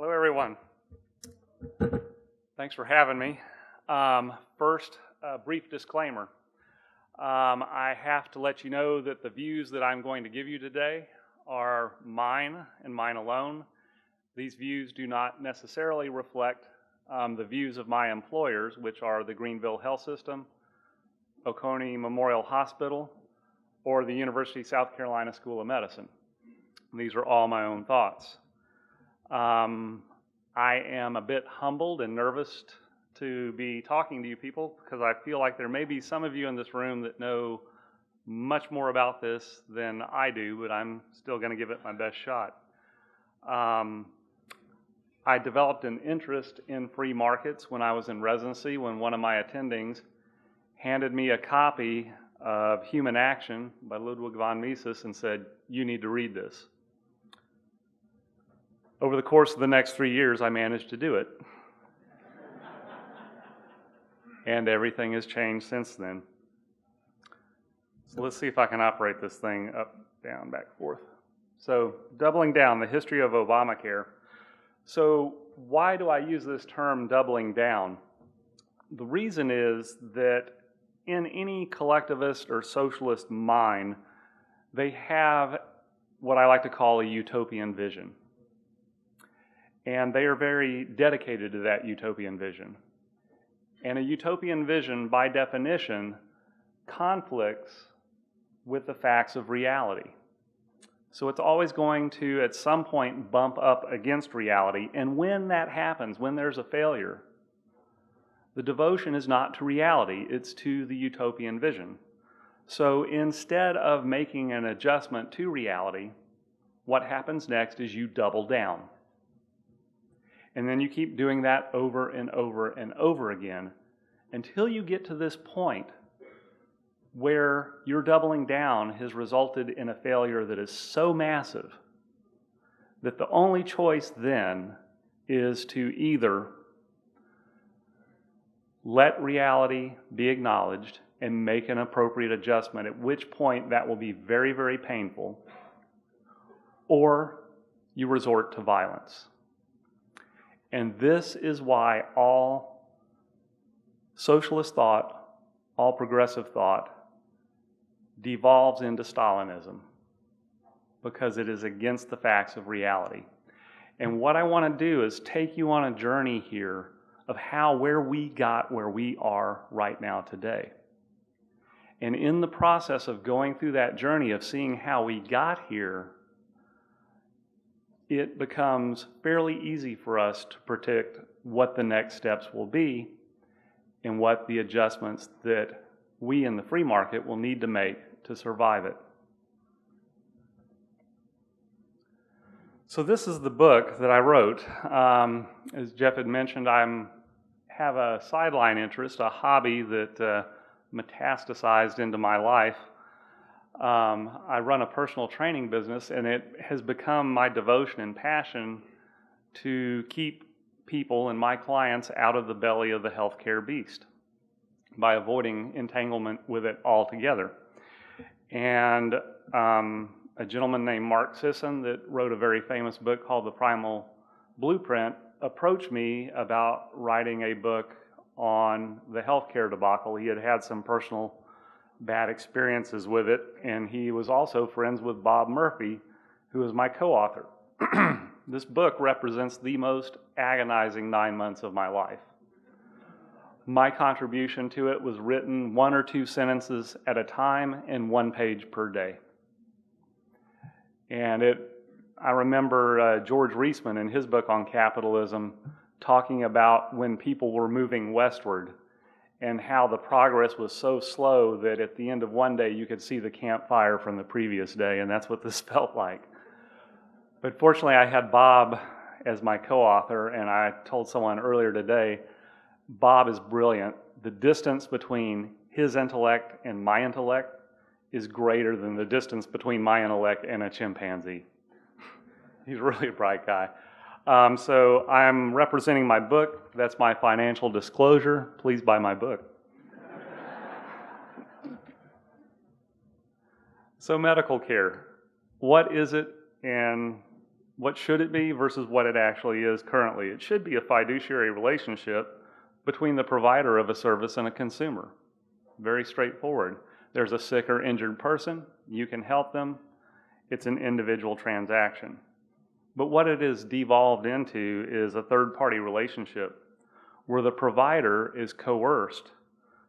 Hello, everyone. Thanks for having me. First, a brief disclaimer. I have to let you know that the views that I'm going to give you today are mine and mine alone. These views do not necessarily reflect the views of my employers, which are the Greenville Health System, Oconee Memorial Hospital, or the University of South Carolina School of Medicine. These are all my own thoughts. I am a bit humbled and nervous to be talking to you people because I feel like there may be some of you in this room that know much more about this than I do, but I'm still going to give it my best shot. I developed an interest in free markets when I was in residency, when one of my attendings handed me a copy of Human Action by Ludwig von Mises and said, "You need to read this." Over the course of the next 3 years, I managed to do it. And everything has changed since then. So let's see if I can operate this thing up, down, back, forth. So doubling down, the history of Obamacare. So why do I use this term doubling down? The reason is that in any collectivist or socialist mind, they have what I like to call a utopian vision. And they are very dedicated to that utopian vision. And a utopian vision, by definition, conflicts with the facts of reality. So it's always going to, at some point, bump up against reality. And when that happens, when there's a failure, the devotion is not to reality, it's to the utopian vision. So instead of making an adjustment to reality, what happens next is you double down. And then you keep doing that over and over and over again until you get to this point where your doubling down has resulted in a failure that is so massive that the only choice then is to either let reality be acknowledged and make an appropriate adjustment, at which point that will be very, very painful, or you resort to violence. And this is why all socialist thought, all progressive thought, devolves into Stalinism because it is against the facts of reality. And what I want to do is take you on a journey here of where we got where we are right now today. And in the process of going through that journey of seeing how we got here, it becomes fairly easy for us to predict what the next steps will be and what the adjustments that we in the free market will need to make to survive it. So this is the book that I wrote. As Jeff had mentioned, I have a sideline interest, a hobby that metastasized into my life. I run a personal training business, and it has become my devotion and passion to keep people and my clients out of the belly of the healthcare beast by avoiding entanglement with it altogether. And a gentleman named Mark Sisson that wrote a very famous book called The Primal Blueprint approached me about writing a book on the healthcare debacle. He had had some personal bad experiences with it, and he was also friends with Bob Murphy, who is my co-author. This book represents the most agonizing 9 months of my life. My contribution to it was written 1 or 2 sentences at a time and 1 page per day. And I remember George Reisman in his book on capitalism talking about when people were moving westward and how the progress was so slow that at the end of one day you could see the campfire from the previous day, and that's what this felt like. But fortunately I had Bob as my co-author, and I told someone earlier today, Bob is brilliant. The distance between his intellect and my intellect is greater than the distance between my intellect and a chimpanzee. He's really a bright guy. So I'm representing my book. That's my financial disclosure. Please buy my book. So medical care. What is it and What should it be versus what it actually is currently? It should be a fiduciary relationship between the provider of a service and a consumer. Very straightforward. There's a sick or injured person, you can help them. It's an individual transaction. But what it is devolved into is a third-party relationship where the provider is coerced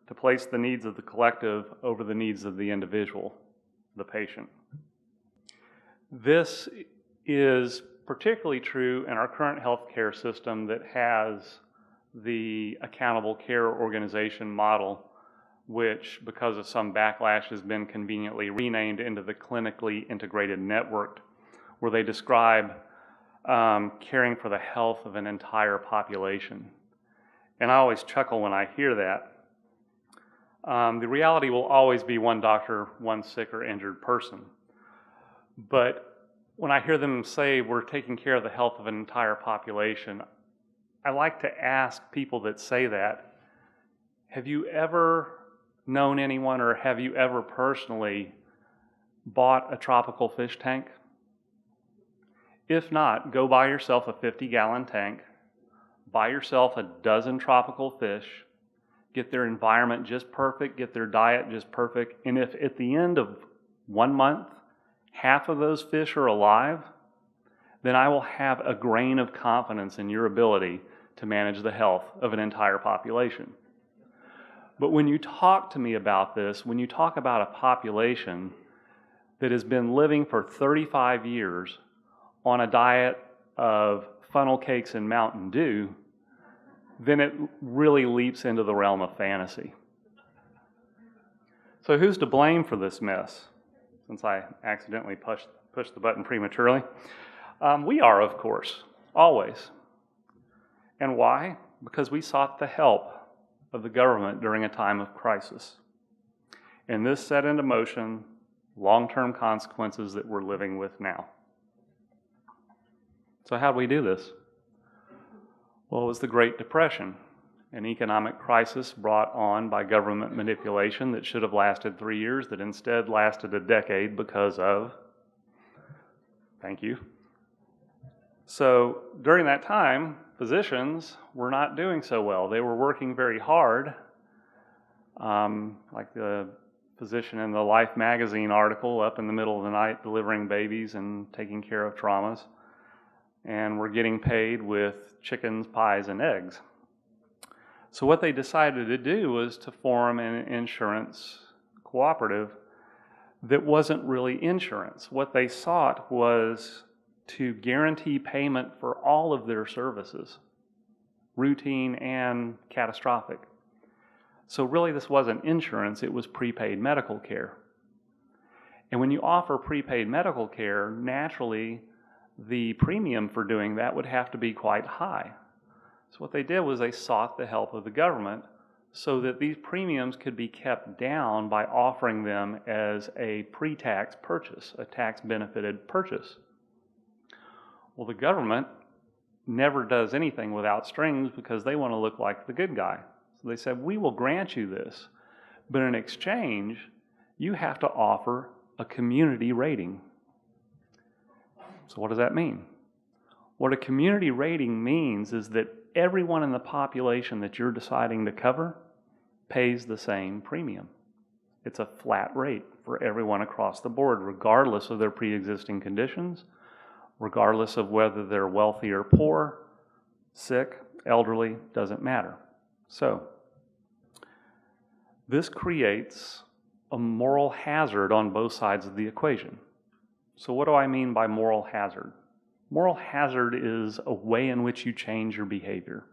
to place the needs of the collective over the needs of the individual, the patient. This is particularly true in our current healthcare system that has the accountable care organization model, which, because of some backlash, has been conveniently renamed into the clinically integrated network, where they describe caring for the health of an entire population. And I always chuckle when I hear that. The reality will always be one doctor, one sick or injured person. But when I hear them say we're taking care of the health of an entire population, I like to ask people that say that, have you ever known anyone or have you ever personally bought a tropical fish tank? If not, go buy yourself a 50-gallon tank, buy yourself a dozen tropical fish, get their environment just perfect, get their diet just perfect, and if at the end of 1 month, half of those fish are alive, then I will have a grain of confidence in your ability to manage the health of an entire population. But when you talk to me about this, when you talk about a population that has been living for 35 years on a diet of funnel cakes and Mountain Dew, then it really leaps into the realm of fantasy. So who's to blame for this mess? Since I accidentally pushed the button prematurely. We are, of course, always. And why? Because we sought the help of the government during a time of crisis. And this set into motion long-term consequences that we're living with now. So how do we do this? Well, it was the Great Depression, an economic crisis brought on by government manipulation that should have lasted 3 years, that instead lasted a decade because of, thank you. So during that time, physicians were not doing so well. They were working very hard, like the physician in the Life magazine article, up in the middle of the night delivering babies and taking care of traumas, and were getting paid with chickens, pies, and eggs. So what they decided to do was to form an insurance cooperative that wasn't really insurance. What they sought was to guarantee payment for all of their services, routine and catastrophic. So really this wasn't insurance, it was prepaid medical care. And when you offer prepaid medical care, naturally the premium for doing that would have to be quite high. So what they did was they sought the help of the government so that these premiums could be kept down by offering them as a pre-tax purchase, a tax-benefited purchase. Well, the government never does anything without strings because they want to look like the good guy. So they said, we will grant you this, but in exchange, you have to offer a community rating. So what does that mean? What a community rating means is that everyone in the population that you're deciding to cover pays the same premium. It's a flat rate for everyone across the board, regardless of their pre-existing conditions, regardless of whether they're wealthy or poor, sick, elderly, doesn't matter. So, this creates a moral hazard on both sides of the equation. So what do I mean by moral hazard? Moral hazard is a way in which you change your behavior.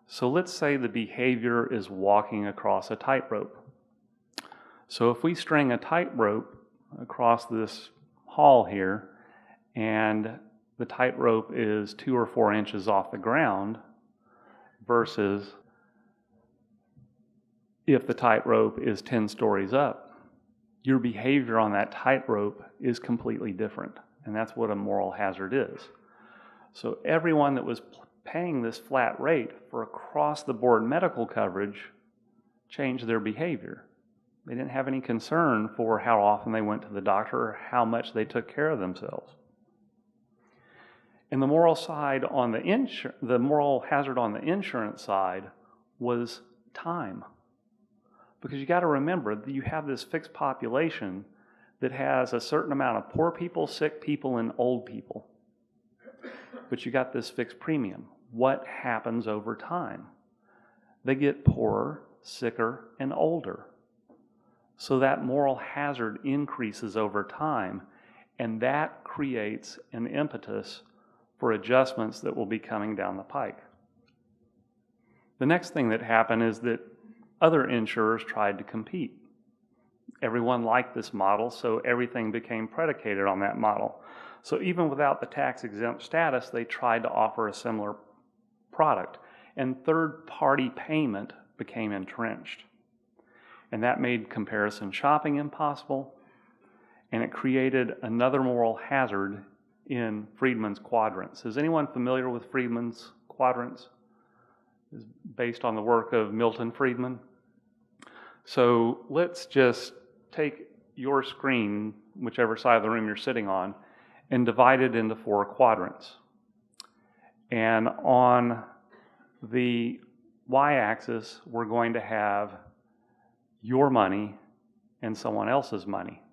So let's say the behavior is walking across a tightrope. So if we string a tightrope across this hall here, and the tightrope is 2 or 4 inches off the ground, versus if the tightrope is 10 stories up, your behavior on that tightrope is completely different. And that's what a moral hazard is. So everyone that was paying this flat rate for across-the-board medical coverage changed their behavior. They didn't have any concern for how often they went to the doctor or how much they took care of themselves. And the moral side on the moral hazard on the insurance side was time. Because you got to remember that you have this fixed population that has a certain amount of poor people, sick people, and old people. But you got this fixed premium. What happens over time? They get poorer, sicker, and older. So that moral hazard increases over time, and that creates an impetus for adjustments that will be coming down the pike. The next thing that happened is that other insurers tried to compete. Everyone liked this model, so everything became predicated on that model. So even without the tax-exempt status, they tried to offer a similar product, and third-party payment became entrenched. And that made comparison shopping impossible, and it created another moral hazard in Friedman's quadrants. Is anyone familiar with Friedman's quadrants? It's based on the work of Milton Friedman. So let's just take your screen, whichever side of the room you're sitting on, and divide it into 4 quadrants. And on the y-axis, we're going to have your money and someone else's money.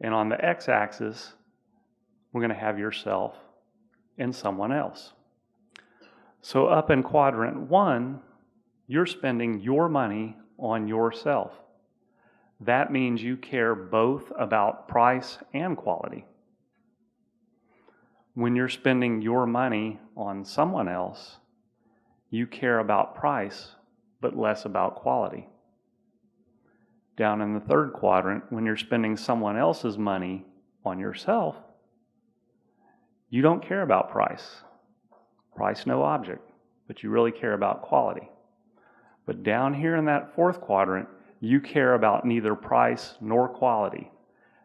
And on the x-axis, we're going to have yourself and someone else. So up in quadrant 1, you're spending your money on yourself. That means you care both about price and quality. When you're spending your money on someone else, you care about price, but less about quality. Down in the 3rd quadrant, when you're spending someone else's money on yourself, you don't care about price. Price no object, but you really care about quality. But down here in that 4th quadrant, you care about neither price nor quality.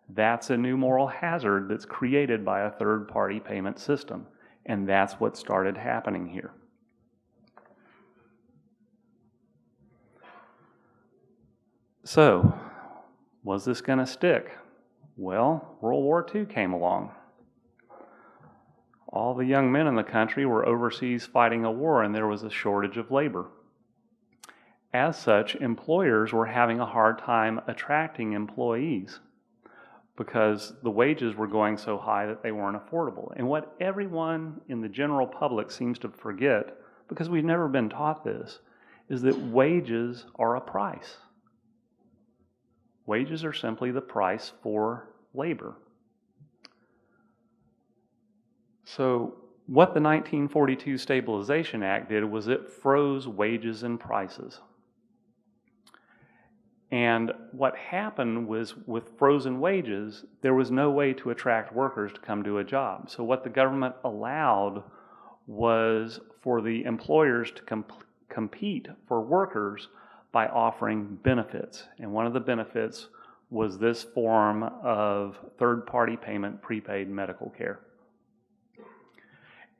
That's a new moral hazard that's created by a third-party payment system, and that's what started happening here. So, was this going to stick? Well, World War II came along. All the young men in the country were overseas fighting a war, and there was a shortage of labor. As such, employers were having a hard time attracting employees because the wages were going so high that they weren't affordable. And what everyone in the general public seems to forget, because we've never been taught this, is that wages are a price. Wages are simply the price for labor. So what the 1942 Stabilization Act did was it froze wages and prices. And what happened was with frozen wages, there was no way to attract workers to come do a job. So what the government allowed was for the employers to compete for workers by offering benefits. And one of the benefits was this form of third-party payment prepaid medical care.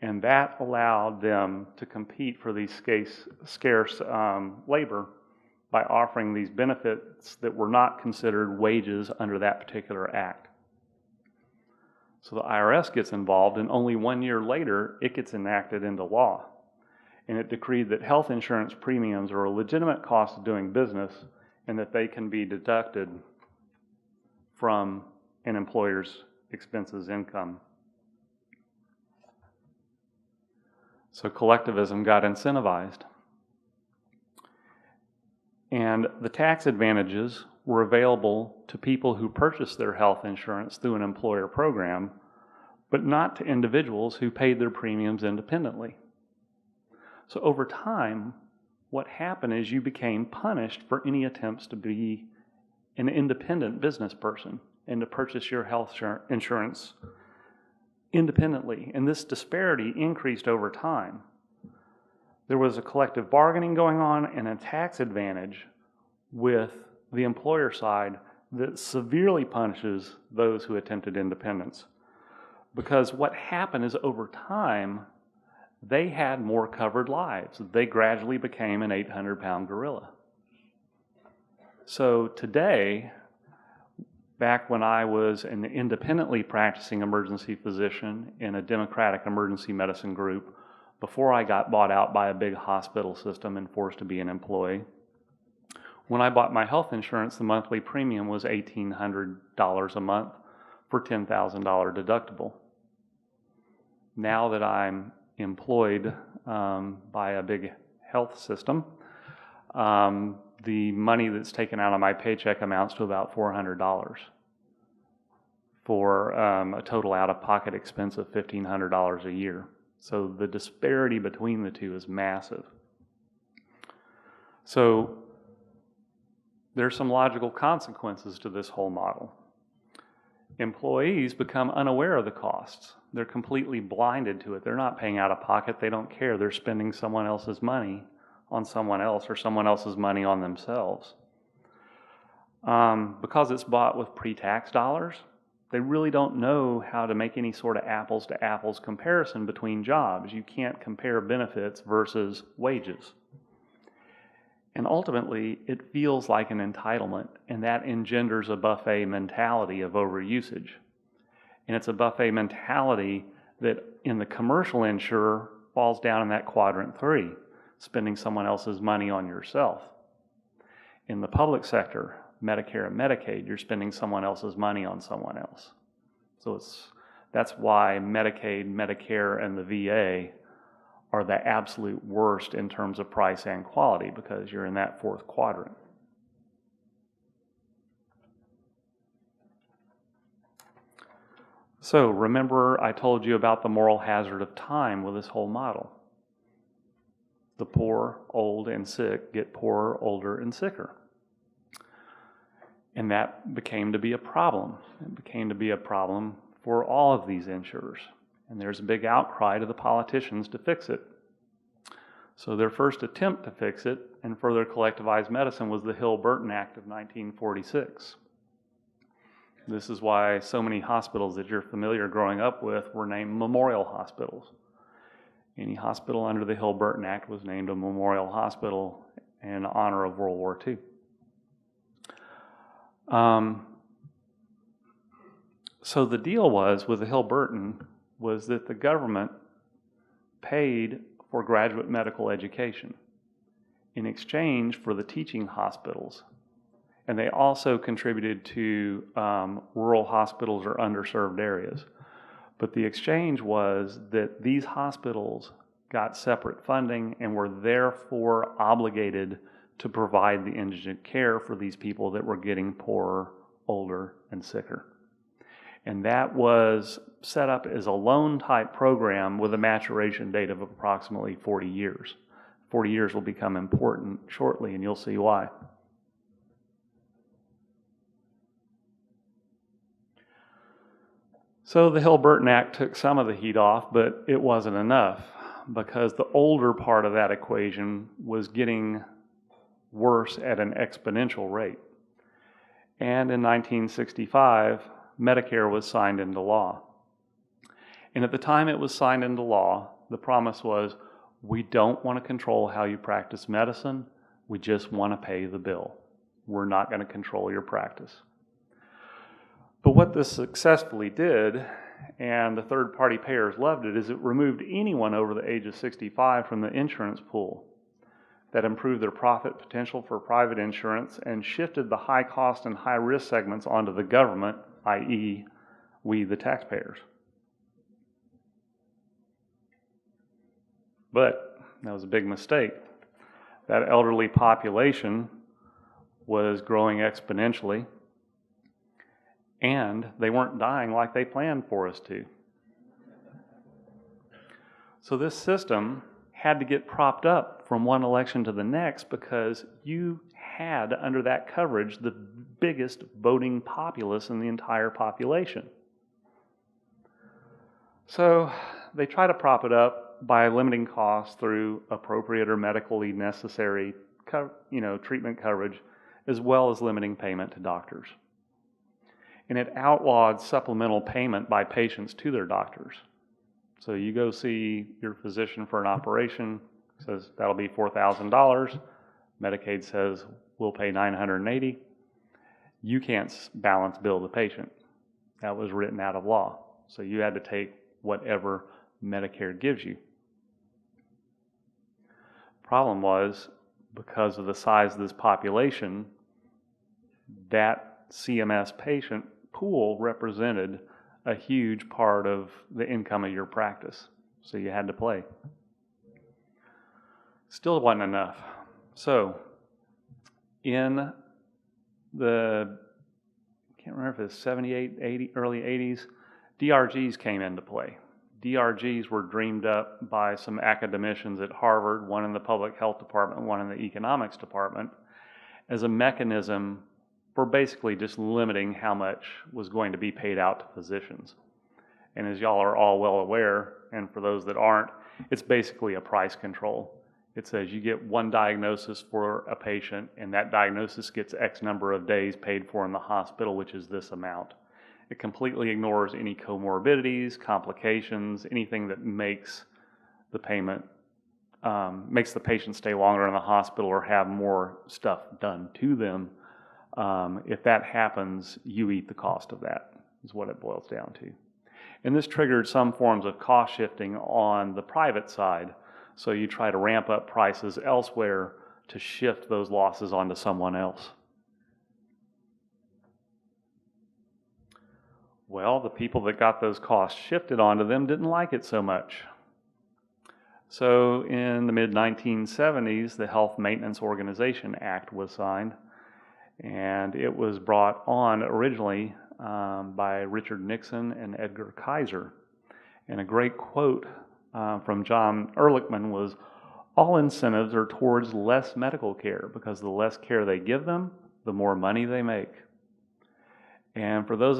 And that allowed them to compete for these scarce labor by offering these benefits that were not considered wages under that particular act. So the IRS gets involved, and only 1 year later, it gets enacted into law. And it decreed that health insurance premiums are a legitimate cost of doing business and that they can be deducted from an employer's expenses income. So collectivism got incentivized. And the tax advantages were available to people who purchased their health insurance through an employer program, but not to individuals who paid their premiums independently. So over time, what happened is you became punished for any attempts to be an independent business person and to purchase your health insurance independently. And this disparity increased over time. There was a collective bargaining going on and a tax advantage with the employer side that severely punishes those who attempted independence. Because what happened is over time, they had more covered lives. They gradually became an 800-pound gorilla. So today, back when I was an independently practicing emergency physician in a Democratic emergency medicine group, before I got bought out by a big hospital system and forced to be an employee. When I bought my health insurance, the monthly premium was $1,800 a month for $10,000 deductible. Now that I'm employed by a big health system, the money that's taken out of my paycheck amounts to about $400 for a total out-of-pocket expense of $1,500 a year. So the disparity between the two is massive. So there's some logical consequences to this whole model. Employees become unaware of the costs. They're completely blinded to it. They're not paying out of pocket. They don't care. They're spending someone else's money on someone else or someone else's money on themselves. Because it's bought with pre-tax dollars, they really don't know how to make any sort of apples to apples comparison between jobs. You can't compare benefits versus wages. And ultimately, it feels like an entitlement, and that engenders a buffet mentality of overusage. And it's a buffet mentality that in the commercial insurer falls down in that quadrant 3, spending someone else's money on yourself. In the public sector, Medicare and Medicaid, you're spending someone else's money on someone else. So that's why Medicaid, Medicare, and the VA are the absolute worst in terms of price and quality, because you're in that 4th quadrant. So remember I told you about the moral hazard of time with this whole model. The poor, old, and sick get poorer, older, and sicker. And that became to be a problem. It became to be a problem for all of these insurers. And there's a big outcry to the politicians to fix it. So their first attempt to fix it and further collectivize medicine was the Burton Act of 1946. This is why so many hospitals that you're familiar growing up with were named memorial hospitals. Any hospital under the Burton Act was named a memorial hospital in honor of World War II. So the deal was with the Burton was that the government paid for graduate medical education in exchange for the teaching hospitals. And they also contributed to rural hospitals or underserved areas. But the exchange was that these hospitals got separate funding and were therefore obligated to provide the indigent care for these people that were getting poorer, older, and sicker. And that was set up as a loan-type program with a maturation date of approximately 40 years. 40 years will become important shortly, and you'll see why. So the Burton Act took some of the heat off, but it wasn't enough, because the older part of that equation was getting worse at an exponential rate. And in 1965, Medicare was signed into law. And at the time it was signed into law, the promise was, we don't want to control how you practice medicine, we just want to pay the bill. We're not going to control your practice. But what this successfully did, and the third-party payers loved it, is it removed anyone over the age of 65 from the insurance pool. That improved their profit potential for private insurance and shifted the high-cost and high-risk segments onto the government, i.e., we, the taxpayers. But that was a big mistake. That elderly population was growing exponentially, and they weren't dying like they planned for us to. So this system had to get propped up from one election to the next, because you had, under that coverage, the biggest voting populace in the entire population. So they try to prop it up by limiting costs through appropriate or medically necessary treatment coverage, as well as limiting payment to doctors. And it outlawed supplemental payment by patients to their doctors. So you go see your physician for an operation, says that'll be $4,000. Medicaid says we'll pay $980. you can't balance bill the patient. That was written out of law. So you had to take whatever Medicare gives you. Problem was, because of the size of this population, that CMS patient pool represented a huge part of the income of your practice. So you had to play. Still wasn't enough. So in the, I can't remember if it's 78, 80, early 80s, DRGs came into play. DRGs were dreamed up by some academicians at Harvard, one in the public health department, one in the economics department, as a mechanism for basically just limiting how much was going to be paid out to physicians. And as y'all are all well aware, and for those that aren't, it's basically a price control. It says you get one diagnosis for a patient, and that diagnosis gets X number of days paid for in the hospital, which is this amount. It completely ignores any comorbidities, complications, anything that makes the payment, makes the patient stay longer in the hospital or have more stuff done to them. If that happens, you eat the cost of that, is what it boils down to. And this triggered some forms of cost shifting on the private side. So you try to ramp up prices elsewhere to shift those losses onto someone else. Well, the people that got those costs shifted onto them didn't like it so much. So in the mid-1970s, the Health Maintenance Organization Act was signed, and it was brought on originally by Richard Nixon and Edgar Kaiser. And a great quote from John Ehrlichman was, "All incentives are towards less medical care because the less care they give them, the more money they make." And for those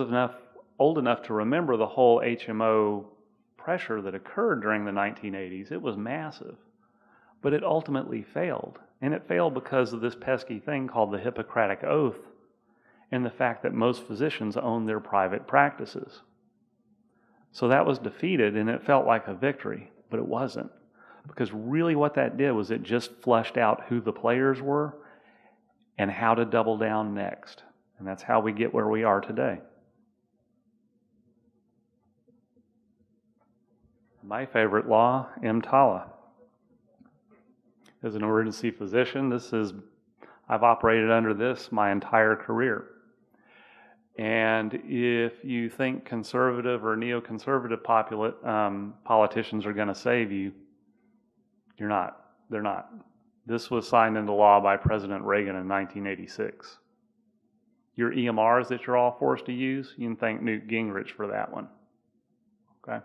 old enough to remember the whole HMO pressure that occurred during the 1980s, it was massive. But it ultimately failed. And it failed because of this pesky thing called the Hippocratic Oath and the fact that most physicians own their private practices. So that was defeated, and it felt like a victory, but it wasn't. Because really what that did was it just flushed out who the players were and how to double down next. And that's how we get where we are today. My favorite law, EMTALA. As an emergency physician, I've operated under this my entire career. And if you think conservative or neoconservative politicians are going to save you, you're not. They're not. This was signed into law by President Reagan in 1986. Your EMRs that you're all forced to use, you can thank Newt Gingrich for that one. Okay.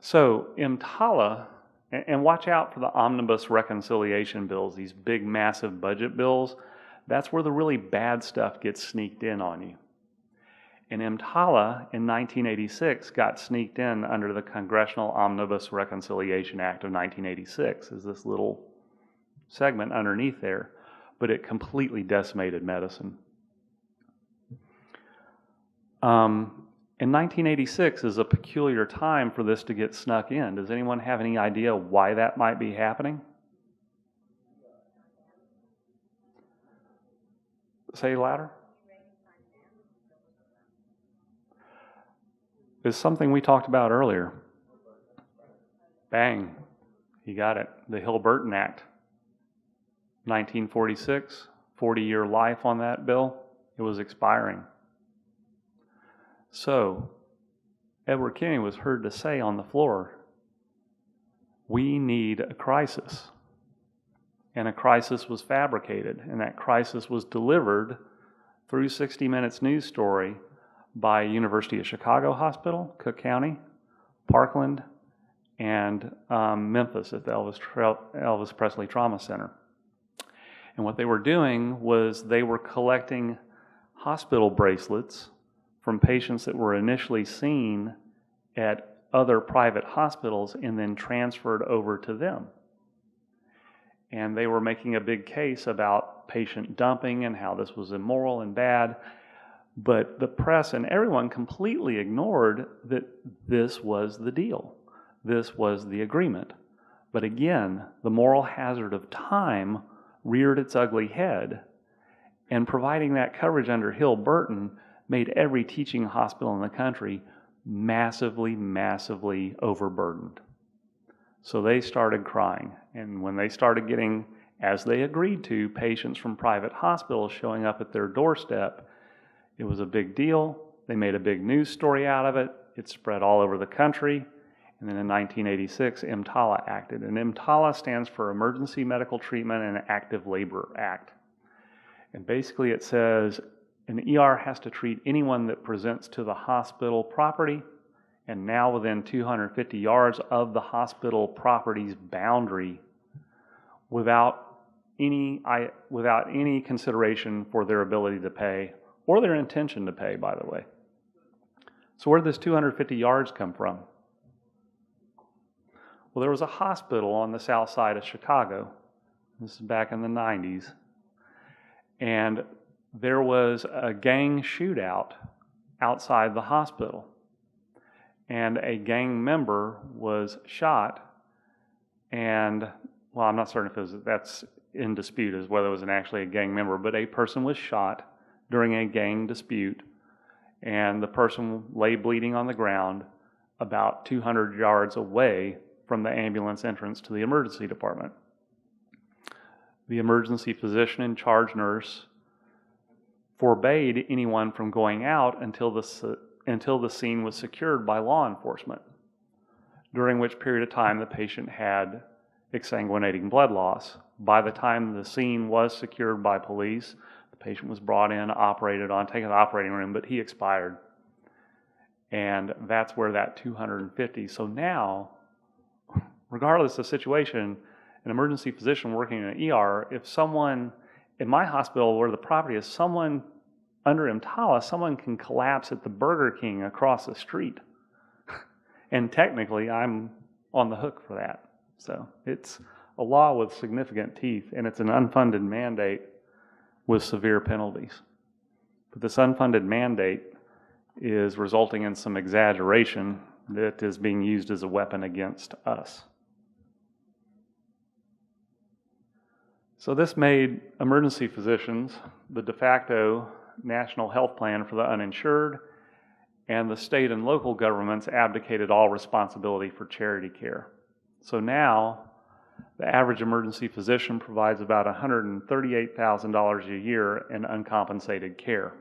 So EMTALA, and watch out for the omnibus reconciliation bills, these big, massive budget bills. That's where the really bad stuff gets sneaked in on you. And EMTALA in 1986 got sneaked in under the Congressional Omnibus Reconciliation Act of 1986, is this little segment underneath there, but it completely decimated medicine. In 1986 is a peculiar time for this to get snuck in. Does anyone have any idea why that might be happening? Say louder. It's something we talked about earlier. Bang. You got it. The Burton Act. 1946, 40-year life on that bill. It was expiring. So, Edward Kennedy was heard to say on the floor, we need a crisis. And a crisis was fabricated, and that crisis was delivered through 60 Minutes news story by University of Chicago Hospital, Cook County, Parkland, and Memphis at the Elvis Presley Trauma Center. And what they were doing was they were collecting hospital bracelets from patients that were initially seen at other private hospitals and then transferred over to them. And they were making a big case about patient dumping and how this was immoral and bad. But the press and everyone completely ignored that this was the deal. This was the agreement. But again, the moral hazard of time reared its ugly head. And providing that coverage under Hill-Burton made every teaching hospital in the country massively, massively overburdened. So they started crying. And when they started getting, as they agreed to, patients from private hospitals showing up at their doorstep, it was a big deal. They made a big news story out of it. It spread all over the country. And then in 1986, EMTALA acted. And EMTALA stands for Emergency Medical Treatment and Active Labor Act. And basically it says an ER has to treat anyone that presents to the hospital property and now within 250 yards of the hospital property's boundary without any consideration for their ability to pay or their intention to pay, by the way. So where did this 250 yards come from? Well, there was a hospital on the south side of Chicago. This is back in the 90s. And there was a gang shootout outside the hospital. And a gang member was shot. And, well, I'm not certain if that's in dispute as whether it was actually a gang member, but a person was shot during a gang dispute. And the person lay bleeding on the ground about 200 yards away from the ambulance entrance to the emergency department. The emergency physician and charge nurse forbade anyone from going out until the scene was secured by law enforcement, during which period of time the patient had exsanguinating blood loss. By the time the scene was secured by police, the patient was brought in, operated on, taken to the operating room, but he expired. And that's where that 250. So now, regardless of the situation, an emergency physician working in an ER, if someone in my hospital where the property is, someone under EMTALA, someone can collapse at the Burger King across the street. And technically, I'm on the hook for that. So it's a law with significant teeth, and it's an unfunded mandate with severe penalties. But this unfunded mandate is resulting in some exaggeration that is being used as a weapon against us. So this made emergency physicians the de facto national health plan for the uninsured, and the state and local governments abdicated all responsibility for charity care. So now, the average emergency physician provides about $138,000 a year in uncompensated care.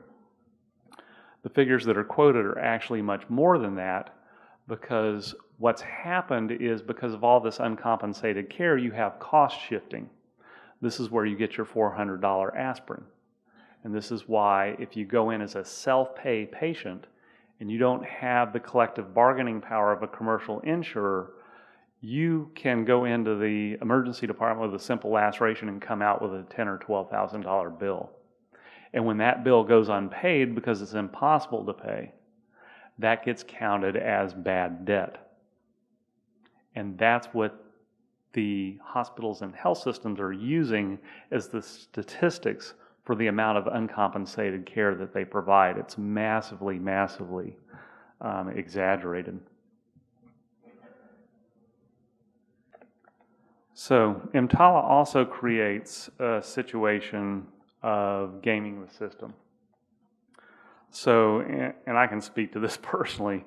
The figures that are quoted are actually much more than that, because what's happened is because of all this uncompensated care, you have cost shifting. This is where you get your $400 aspirin. And this is why if you go in as a self-pay patient and you don't have the collective bargaining power of a commercial insurer, you can go into the emergency department with a simple laceration and come out with a $10,000 or $12,000 bill. And when that bill goes unpaid because it's impossible to pay, that gets counted as bad debt. And that's what the hospitals and health systems are using as the statistics for the amount of uncompensated care that they provide. It's massively, massively exaggerated. So EMTALA also creates a situation of gaming the system. So, and I can speak to this personally,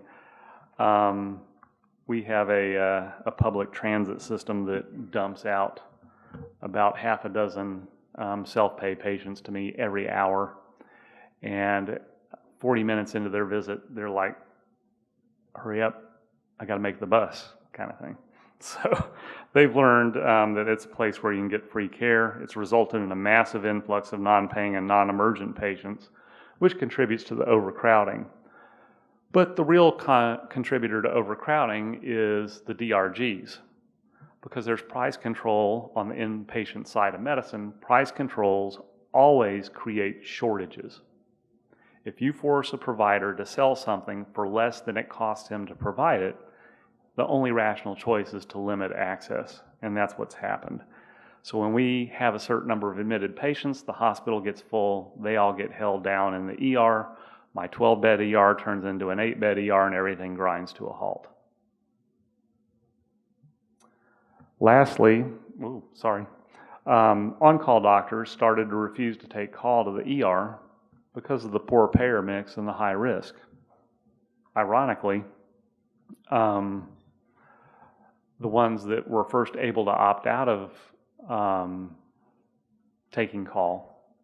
we have a public transit system that dumps out about half a dozen self-pay patients to me every hour, and 40 minutes into their visit, they're like, hurry up, I got to make the bus, kind of thing. So they've learned that it's a place where you can get free care. It's resulted in a massive influx of non-paying and non-emergent patients, which contributes to the overcrowding. But the real contributor to overcrowding is the DRGs. Because there's price control on the inpatient side of medicine, price controls always create shortages. If you force a provider to sell something for less than it costs him to provide it, the only rational choice is to limit access, and that's what's happened. So when we have a certain number of admitted patients, the hospital gets full, they all get held down in the ER, my 12-bed ER turns into an 8-bed ER, and everything grinds to a halt. Lastly, On-call doctors started to refuse to take call to the ER because of the poor payer mix and the high risk. Ironically, the ones that were first able to opt out of taking call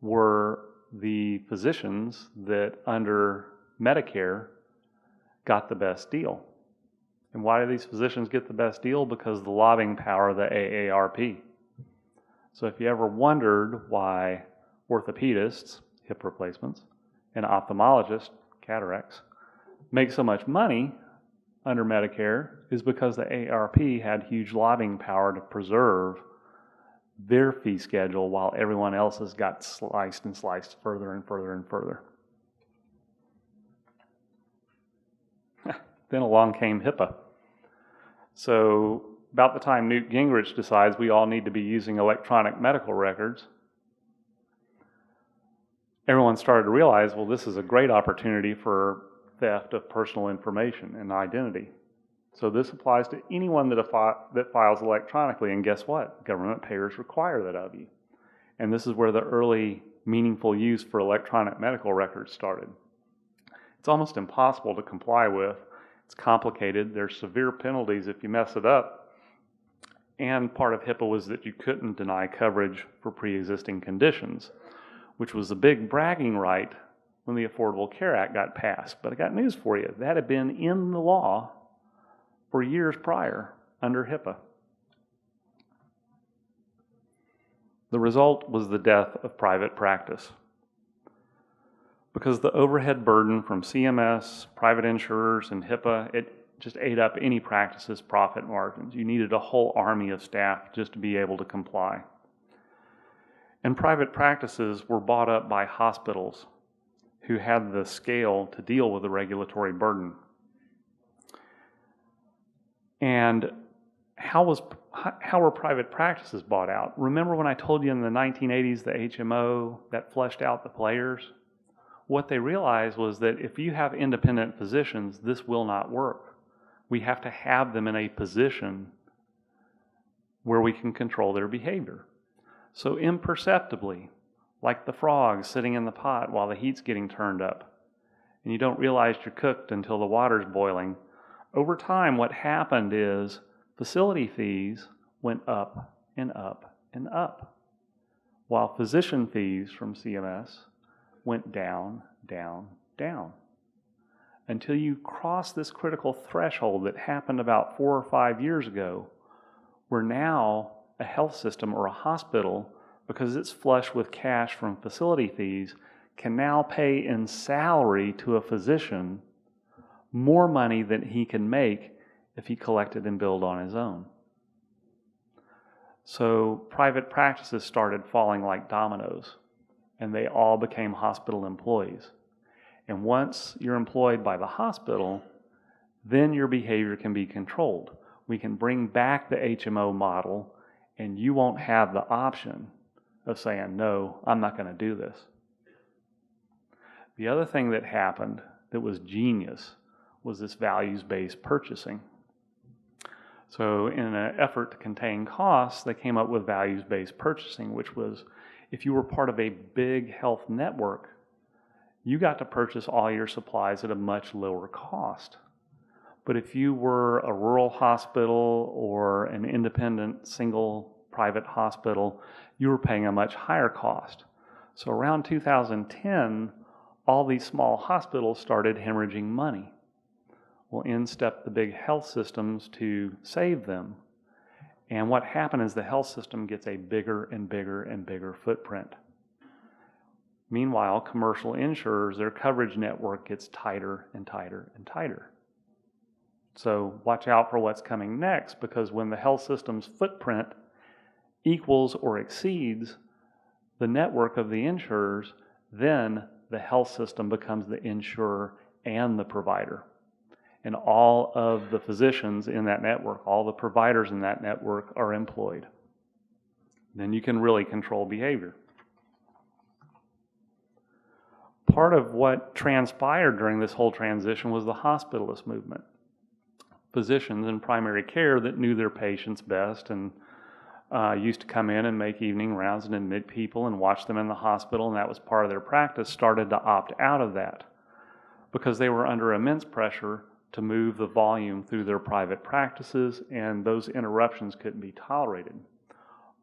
were the physicians that under Medicare got the best deal. And why do these physicians get the best deal? Because of the lobbying power of the AARP. So if you ever wondered why orthopedists, hip replacements, and ophthalmologists, cataracts, make so much money under Medicare, is because the AARP had huge lobbying power to preserve their fee schedule while everyone else's got sliced and sliced further and further and further. Then along came HIPAA. So about the time Newt Gingrich decides we all need to be using electronic medical records, everyone started to realize, well, this is a great opportunity for theft of personal information and identity. So this applies to anyone that files electronically, and guess what? Government payers require that of you. And this is where the early meaningful use for electronic medical records started. It's almost impossible to comply with. It's complicated. There's severe penalties if you mess it up. And part of HIPAA was that you couldn't deny coverage for pre-existing conditions, which was a big bragging right when the Affordable Care Act got passed. But I got news for you. That had been in the law for years prior under HIPAA. The result was the death of private practice. Because the overhead burden from CMS, private insurers, and HIPAA, it just ate up any practice's profit margins. You needed a whole army of staff just to be able to comply. And private practices were bought up by hospitals who had the scale to deal with the regulatory burden. And how were private practices bought out? Remember when I told you in the 1980s the HMO that fleshed out the players? What they realized was that if you have independent physicians, this will not work. We have to have them in a position where we can control their behavior. So imperceptibly, like the frogs sitting in the pot while the heat's getting turned up, and you don't realize you're cooked until the water's boiling, over time what happened is facility fees went up and up and up, while physician fees from CMS went down, down, down, until you cross this critical threshold that happened about 4 or 5 years ago, where now a health system or a hospital, because it's flush with cash from facility fees, can now pay in salary to a physician more money than he can make if he collected and billed on his own. So private practices started falling like dominoes, and they all became hospital employees. And once you're employed by the hospital, then your behavior can be controlled. We can bring back the HMO model, and you won't have the option of saying, no, I'm not going to do this. The other thing that happened that was genius was this values-based purchasing. So in an effort to contain costs, they came up with values-based purchasing, which was if you were part of a big health network, you got to purchase all your supplies at a much lower cost. But if you were a rural hospital or an independent single private hospital, you were paying a much higher cost. So around 2010, all these small hospitals started hemorrhaging money. Well, in stepped the big health systems to save them. And what happened is the health system gets a bigger and bigger and bigger footprint. Meanwhile, commercial insurers, their coverage network gets tighter and tighter and tighter. So watch out for what's coming next, because when the health system's footprint equals or exceeds the network of the insurers, then the health system becomes the insurer and the provider. And all of the physicians in that network, all the providers in that network are employed. Then you can really control behavior. Part of what transpired during this whole transition was the Hospitalist Movement. Physicians in primary care that knew their patients best and used to come in and make evening rounds and admit people and watch them in the hospital, and that was part of their practice, started to opt out of that because they were under immense pressure to move the volume through their private practices, and those interruptions couldn't be tolerated.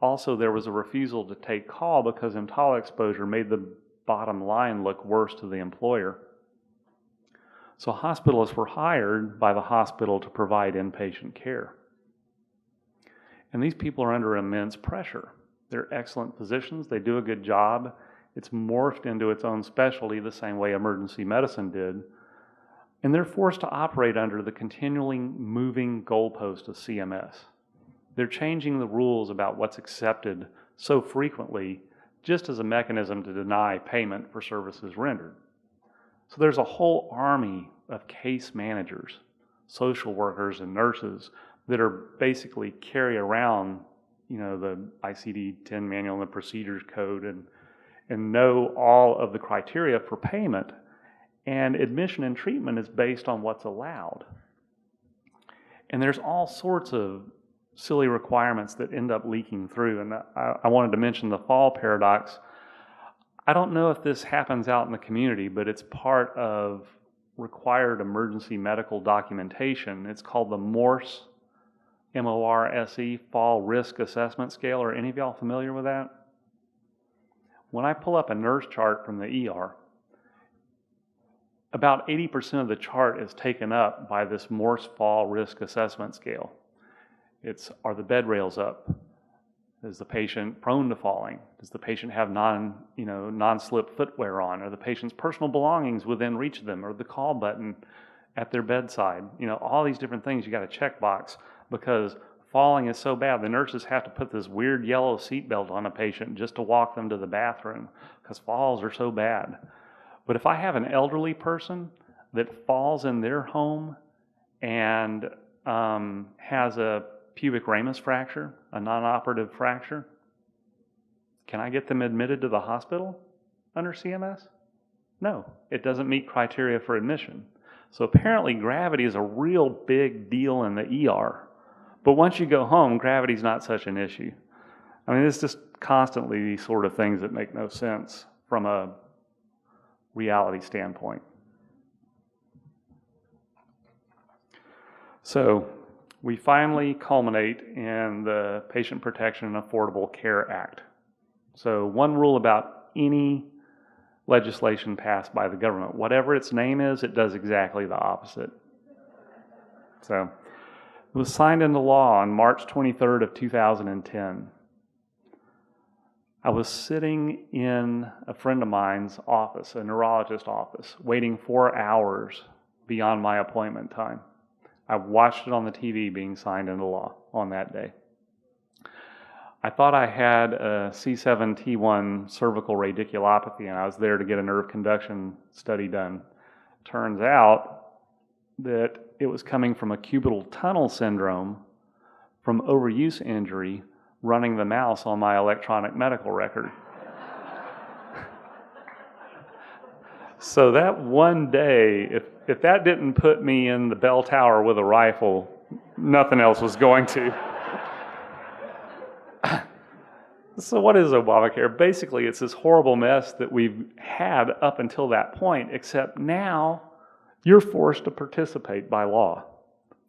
Also, there was a refusal to take call because EMTALA exposure made the bottom line look worse to the employer. So hospitalists were hired by the hospital to provide inpatient care. And these people are under immense pressure. They're excellent physicians. They do a good job. It's morphed into its own specialty the same way emergency medicine did. And they're forced to operate under the continually moving goalpost of CMS. They're changing the rules about what's accepted so frequently just as a mechanism to deny payment for services rendered. So there's a whole army of case managers, social workers, and nurses that are basically carry around, the ICD-10 manual and the procedures code and know all of the criteria for payment. And admission and treatment is based on what's allowed. And there's all sorts of silly requirements that end up leaking through. And I wanted to mention the fall paradox. I don't know if this happens out in the community, but it's part of required emergency medical documentation. It's called the MORSE, M-O-R-S-E, Fall Risk Assessment Scale. Are any of y'all familiar with that? When I pull up a nurse chart from the ER, about 80% of the chart is taken up by this Morse Fall Risk Assessment Scale. Are the bed rails up? Is the patient prone to falling? Does the patient have non-slip footwear on? Are the patient's personal belongings within reach of them? Or the call button at their bedside? All these different things you got to check box because falling is so bad. The nurses have to put this weird yellow seatbelt on a patient just to walk them to the bathroom because falls are so bad. But if I have an elderly person that falls in their home and has a pubic ramus fracture, a non-operative fracture, can I get them admitted to the hospital under CMS? No, it doesn't meet criteria for admission. So apparently gravity is a real big deal in the ER. But once you go home, gravity's not such an issue. I mean, it's just constantly these sort of things that make no sense from a reality standpoint. So we finally culminate in the Patient Protection and Affordable Care Act. So one rule about any legislation passed by the government, whatever its name is, it does exactly the opposite. So it was signed into law on March 23rd of 2010. I was sitting in a friend of mine's office, a neurologist office, waiting 4 hours beyond my appointment time. I watched it on the TV being signed into law on that day. I thought I had a C7T1 cervical radiculopathy, and I was there to get a nerve conduction study done. Turns out that it was coming from a cubital tunnel syndrome from overuse injury running the mouse on my electronic medical record. So that one day, if that didn't put me in the bell tower with a rifle, nothing else was going to. So what is Obamacare? Basically, it's this horrible mess that we've had up until that point, except now you're forced to participate by law.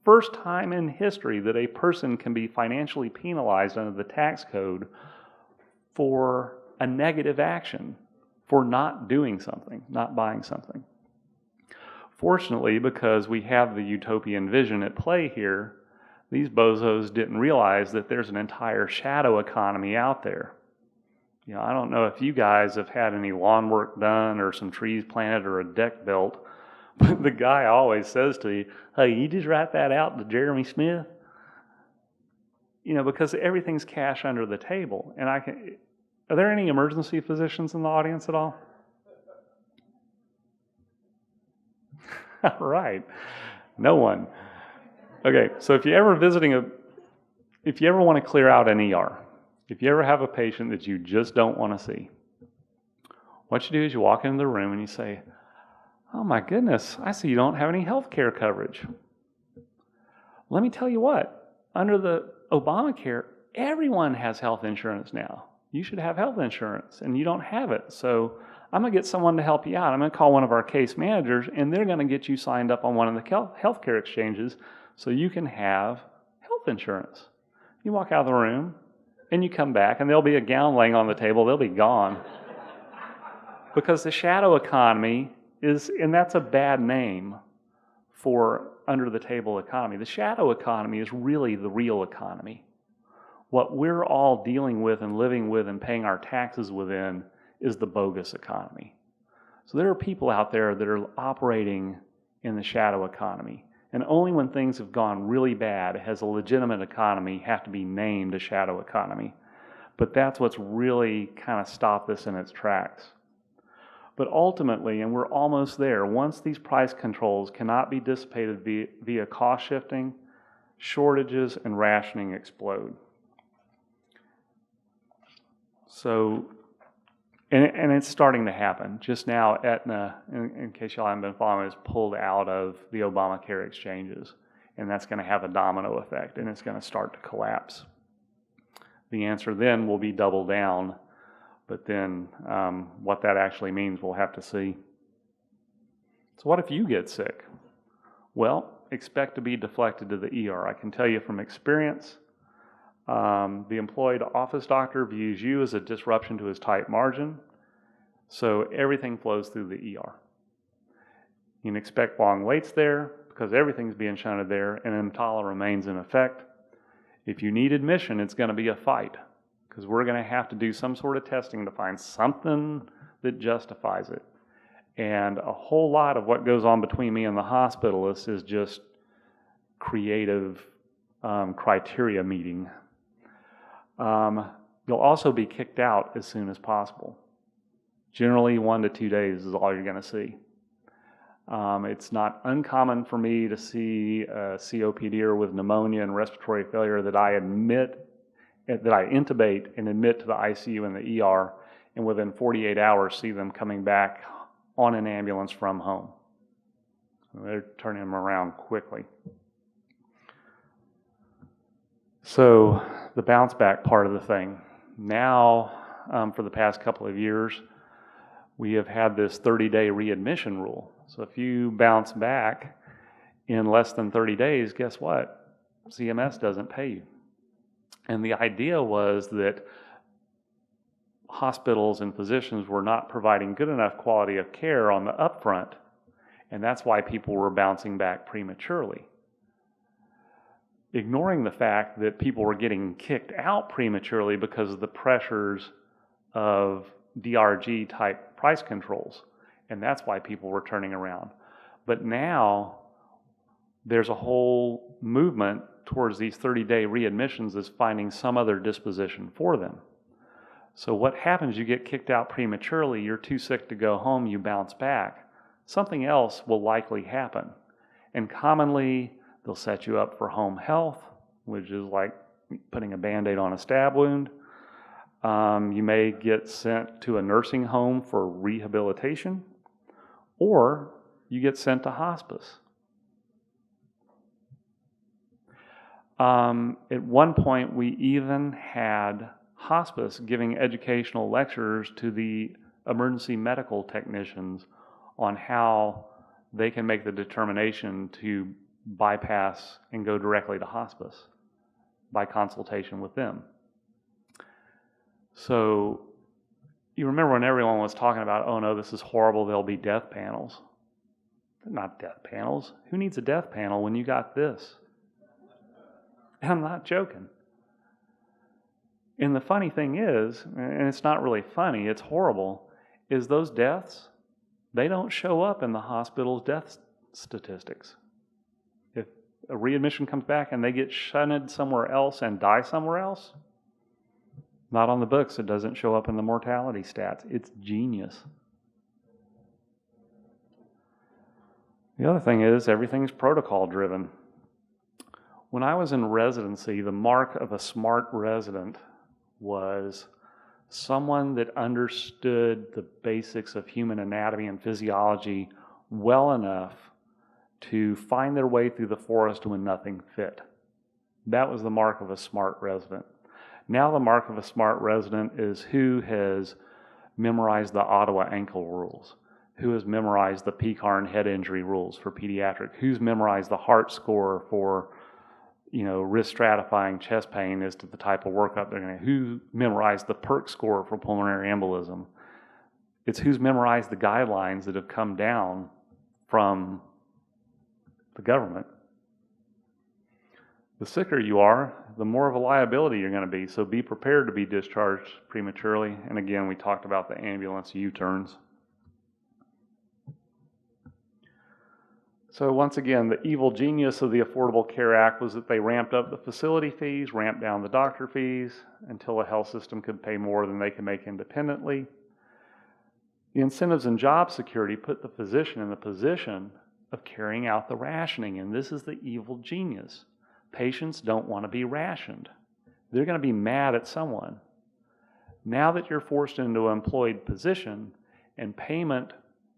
First time in history that a person can be financially penalized under the tax code for a negative action, for not doing something, not buying something. Fortunately, because we have the utopian vision at play here, these bozos didn't realize that there's an entire shadow economy out there. I don't know if you guys have had any lawn work done or some trees planted or a deck built, but the guy always says to you, hey, you just write that out to Jeremy Smith? Because everything's cash under the table. And are there any emergency physicians in the audience at all? All right. No one. Okay, so if you ever want to clear out an ER, if you ever have a patient that you just don't want to see, what you do is you walk into the room and you say, oh my goodness, I see you don't have any health care coverage. Let me tell you what, under the Obamacare, everyone has health insurance now. You should have health insurance, and you don't have it. So I'm going to get someone to help you out. I'm going to call one of our case managers, and they're going to get you signed up on one of the healthcare exchanges so you can have health insurance. You walk out of the room, and you come back, and there'll be a gown laying on the table. They'll be gone. Because the shadow economy is, and that's a bad name for under-the-table economy. The shadow economy is really the real economy. What we're all dealing with and living with and paying our taxes within is the bogus economy. So there are people out there that are operating in the shadow economy. And only when things have gone really bad has a legitimate economy have to be named a shadow economy. But that's what's really kind of stopped this in its tracks. But ultimately, and we're almost there, once these price controls cannot be dissipated via cost shifting, shortages and rationing explode. So, and it's starting to happen. Just now, Aetna, in case y'all haven't been following, is pulled out of the Obamacare exchanges. And that's going to have a domino effect, and it's going to start to collapse. The answer then will be double down. But then what that actually means, we'll have to see. So what if you get sick? Well, expect to be deflected to the ER. I can tell you from experience, the employed office doctor views you as a disruption to his tight margin, so everything flows through the ER. You can expect long waits there because everything's being shunted there, and EMTALA remains in effect. If you need admission, it's going to be a fight, because we're going to have to do some sort of testing to find something that justifies it. And a whole lot of what goes on between me and the hospitalist is just creative criteria meeting. You'll also be kicked out as soon as possible. Generally, 1 to 2 days is all you're going to see. It's not uncommon for me to see a COPDer with pneumonia and respiratory failure that I intubate and admit to the ICU and the ER, and within 48 hours see them coming back on an ambulance from home. They're turning them around quickly. So the bounce back part of the thing. Now, for the past couple of years, we have had this 30-day readmission rule. So if you bounce back in less than 30 days, guess what? CMS doesn't pay you. And the idea was that hospitals and physicians were not providing good enough quality of care on the upfront, and that's why people were bouncing back prematurely. Ignoring the fact that people were getting kicked out prematurely because of the pressures of DRG type price controls, and that's why people were turning around. But now there's a whole movement towards these 30-day readmissions is finding some other disposition for them. So what happens, you get kicked out prematurely, you're too sick to go home, you bounce back. Something else will likely happen. And commonly, they'll set you up for home health, which is like putting a Band-Aid on a stab wound. You may get sent to a nursing home for rehabilitation, or you get sent to hospice. At one point, we even had hospice giving educational lectures to the emergency medical technicians on how they can make the determination to bypass and go directly to hospice by consultation with them. So you remember when everyone was talking about, oh no, this is horrible, there'll be death panels. They're not death panels. Who needs a death panel when you got this? I'm not joking. And the funny thing is, and it's not really funny, it's horrible, is those deaths, they don't show up in the hospital's death statistics. If a readmission comes back and they get shunted somewhere else and die somewhere else, not on the books, it doesn't show up in the mortality stats. It's genius. The other thing is, everything's protocol driven. When I was in residency, the mark of a smart resident was someone that understood the basics of human anatomy and physiology well enough to find their way through the forest when nothing fit. That was the mark of a smart resident. Now the mark of a smart resident is who has memorized the Ottawa ankle rules, who has memorized the PCARN head injury rules for pediatric, who's memorized the heart score for, risk stratifying chest pain as to the type of workup they're going to, who memorized the PERC score for pulmonary embolism. It's who's memorized the guidelines that have come down from the government. The sicker you are, the more of a liability you're going to be. So be prepared to be discharged prematurely. And again, we talked about the ambulance U-turns. So once again, the evil genius of the Affordable Care Act was that they ramped up the facility fees, ramped down the doctor fees until a health system could pay more than they could make independently. The incentives in job security put the physician in the position of carrying out the rationing, and this is the evil genius. Patients don't want to be rationed. They're going to be mad at someone. Now that you're forced into an employed position and payment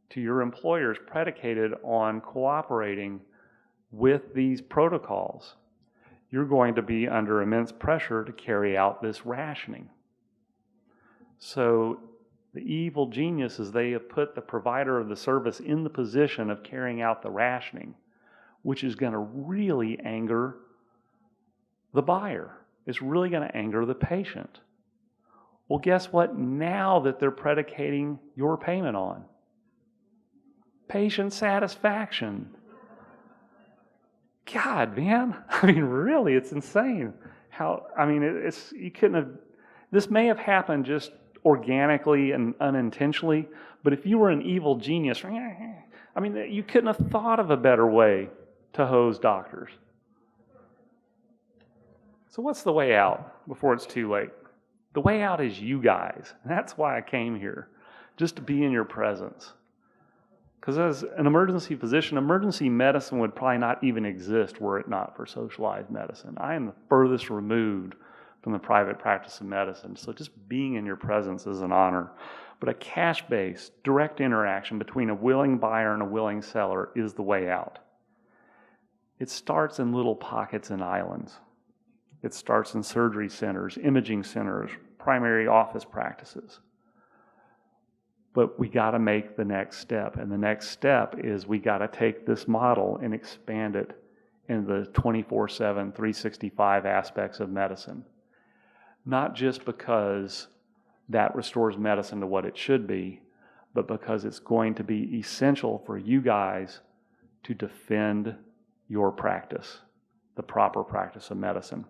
to your employer is predicated on cooperating with these protocols, you're going to be under immense pressure to carry out this rationing. So the evil genius is they have put the provider of the service in the position of carrying out the rationing, which is going to really anger the buyer. It's really going to anger the patient. Well, guess what? Now that they're predicating your payment on patient satisfaction. God, man. I mean, really, it's insane. You couldn't have, this may have happened just organically and unintentionally, but if you were an evil genius, you couldn't have thought of a better way to hose doctors. So what's the way out before it's too late? The way out is you guys. And that's why I came here, just to be in your presence. Because as an emergency physician, emergency medicine would probably not even exist were it not for socialized medicine. I am the furthest removed from the private practice of medicine, so just being in your presence is an honor. But a cash-based, direct interaction between a willing buyer and a willing seller is the way out. It starts in little pockets and islands. It starts in surgery centers, imaging centers, primary office practices. But we got to make the next step. And the next step is we got to take this model and expand it in the 24/7, 365 aspects of medicine. Not just because that restores medicine to what it should be, but because it's going to be essential for you guys to defend your practice, the proper practice of medicine.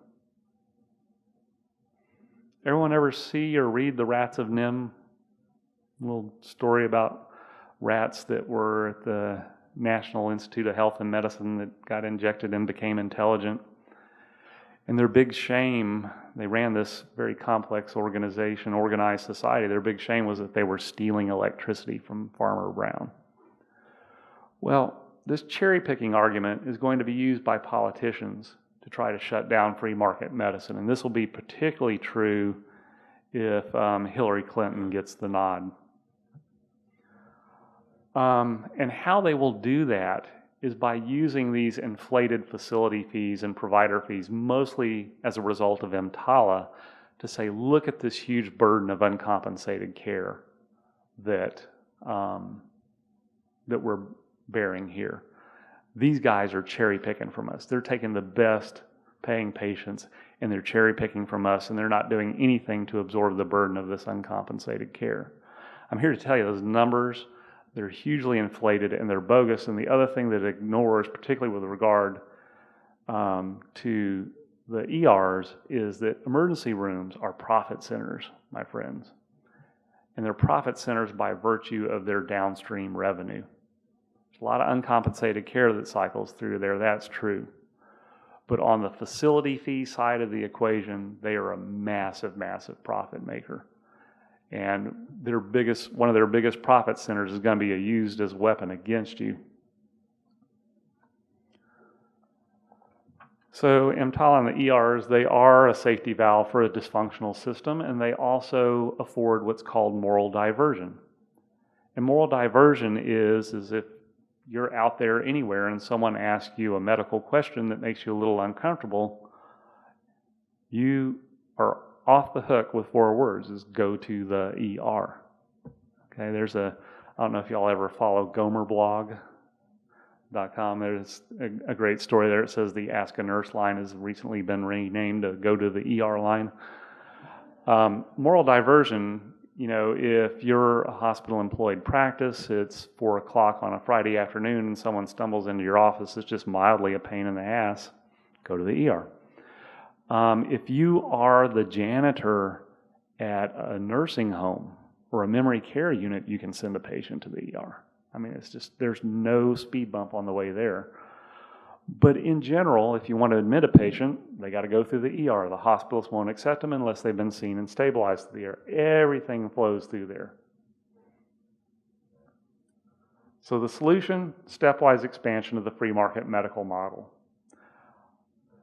Everyone ever see or read The Rats of Nim? A little story about rats that were at the National Institute of Health and Medicine that got injected and became intelligent. And their big shame, they ran this very complex organization, organized society. Their big shame was that they were stealing electricity from Farmer Brown. Well, this cherry-picking argument is going to be used by politicians to try to shut down free market medicine. And this will be particularly true if Hillary Clinton gets the nod. And how they will do that is by using these inflated facility fees and provider fees, mostly as a result of EMTALA, to say, look at this huge burden of uncompensated care that we're bearing here. These guys are cherry picking from us. They're taking the best paying patients and they're cherry picking from us, and they're not doing anything to absorb the burden of this uncompensated care. I'm here to tell you those numbers, they're hugely inflated and they're bogus. And the other thing that it ignores, particularly with regard to the ERs, is that emergency rooms are profit centers, my friends. And they're profit centers by virtue of their downstream revenue. There's a lot of uncompensated care that cycles through there, that's true. But on the facility fee side of the equation, they are a massive, massive profit maker. And one of their biggest profit centers is going to be used as a weapon against you. So EMTALA and the ERs, they are a safety valve for a dysfunctional system, and they also afford what's called moral diversion. And moral diversion is if you're out there anywhere and someone asks you a medical question that makes you a little uncomfortable, you are off the hook with 4 words is go to the ER. Okay, there's I don't know if y'all ever follow gomerblog.com. There's a great story there. It says the Ask a Nurse line has recently been renamed to go to the ER line. Moral diversion, if you're a hospital employed practice, it's 4 o'clock on a Friday afternoon and someone stumbles into your office, it's just mildly a pain in the ass, go to the ER. If you are the janitor at a nursing home or a memory care unit, you can send a patient to the ER. I mean, it's just, there's no speed bump on the way there. But in general, if you want to admit a patient, they got to go through the ER. The hospitalists won't accept them unless they've been seen and stabilized through the ER. Everything flows through there. So the solution, stepwise expansion of the free market medical model.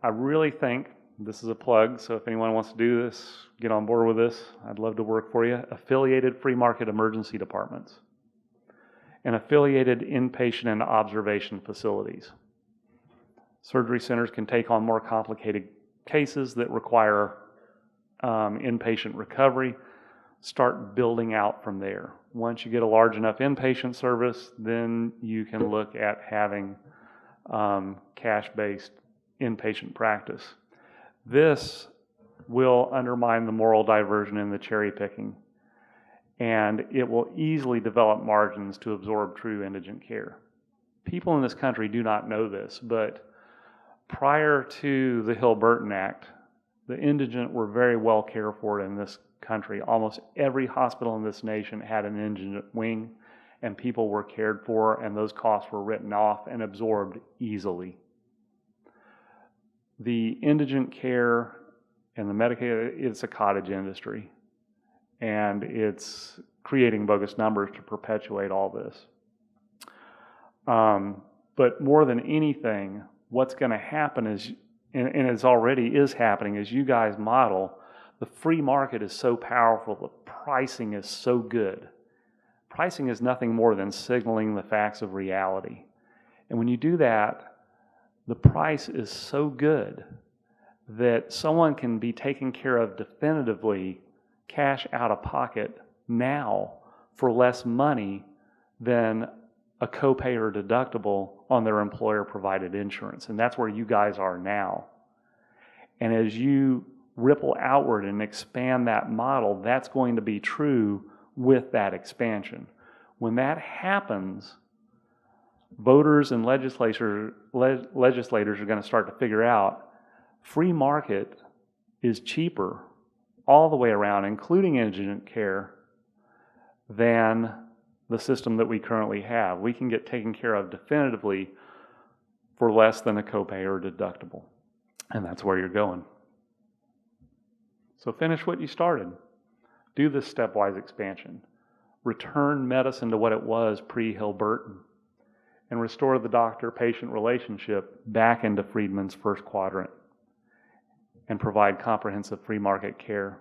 I really think, this is a plug, so if anyone wants to do this, get on board with this, I'd love to work for you. Affiliated free market emergency departments and affiliated inpatient and observation facilities. Surgery centers can take on more complicated cases that require inpatient recovery. Start building out from there. Once you get a large enough inpatient service, then you can look at having cash-based inpatient practice. This will undermine the moral diversion and the cherry picking, and it will easily develop margins to absorb true indigent care. People in this country do not know this, but prior to the Burton Act, the indigent were very well cared for in this country. Almost every hospital in this nation had an indigent wing, and people were cared for, and those costs were written off and absorbed easily. The indigent care and the Medicaid, it's a cottage industry, and it's creating bogus numbers to perpetuate all this. But more than anything, what's going to happen is, and it already is happening, as you guys model, the free market is so powerful, the pricing is so good. Pricing is nothing more than signaling the facts of reality. And when you do that, the price is so good that someone can be taken care of definitively, cash out of pocket now for less money than a copay or deductible on their employer-provided insurance. And that's where you guys are now. And as you ripple outward and expand that model, that's going to be true with that expansion. When that happens, voters and legislators are going to start to figure out free market is cheaper all the way around, including indigent care, than the system that we currently have. We can get taken care of definitively for less than a copay or deductible. And that's where you're going. So finish what you started. Do this stepwise expansion. Return medicine to what it was pre-Burton, and restore the doctor-patient relationship back into Friedman's first quadrant, and provide comprehensive free market care.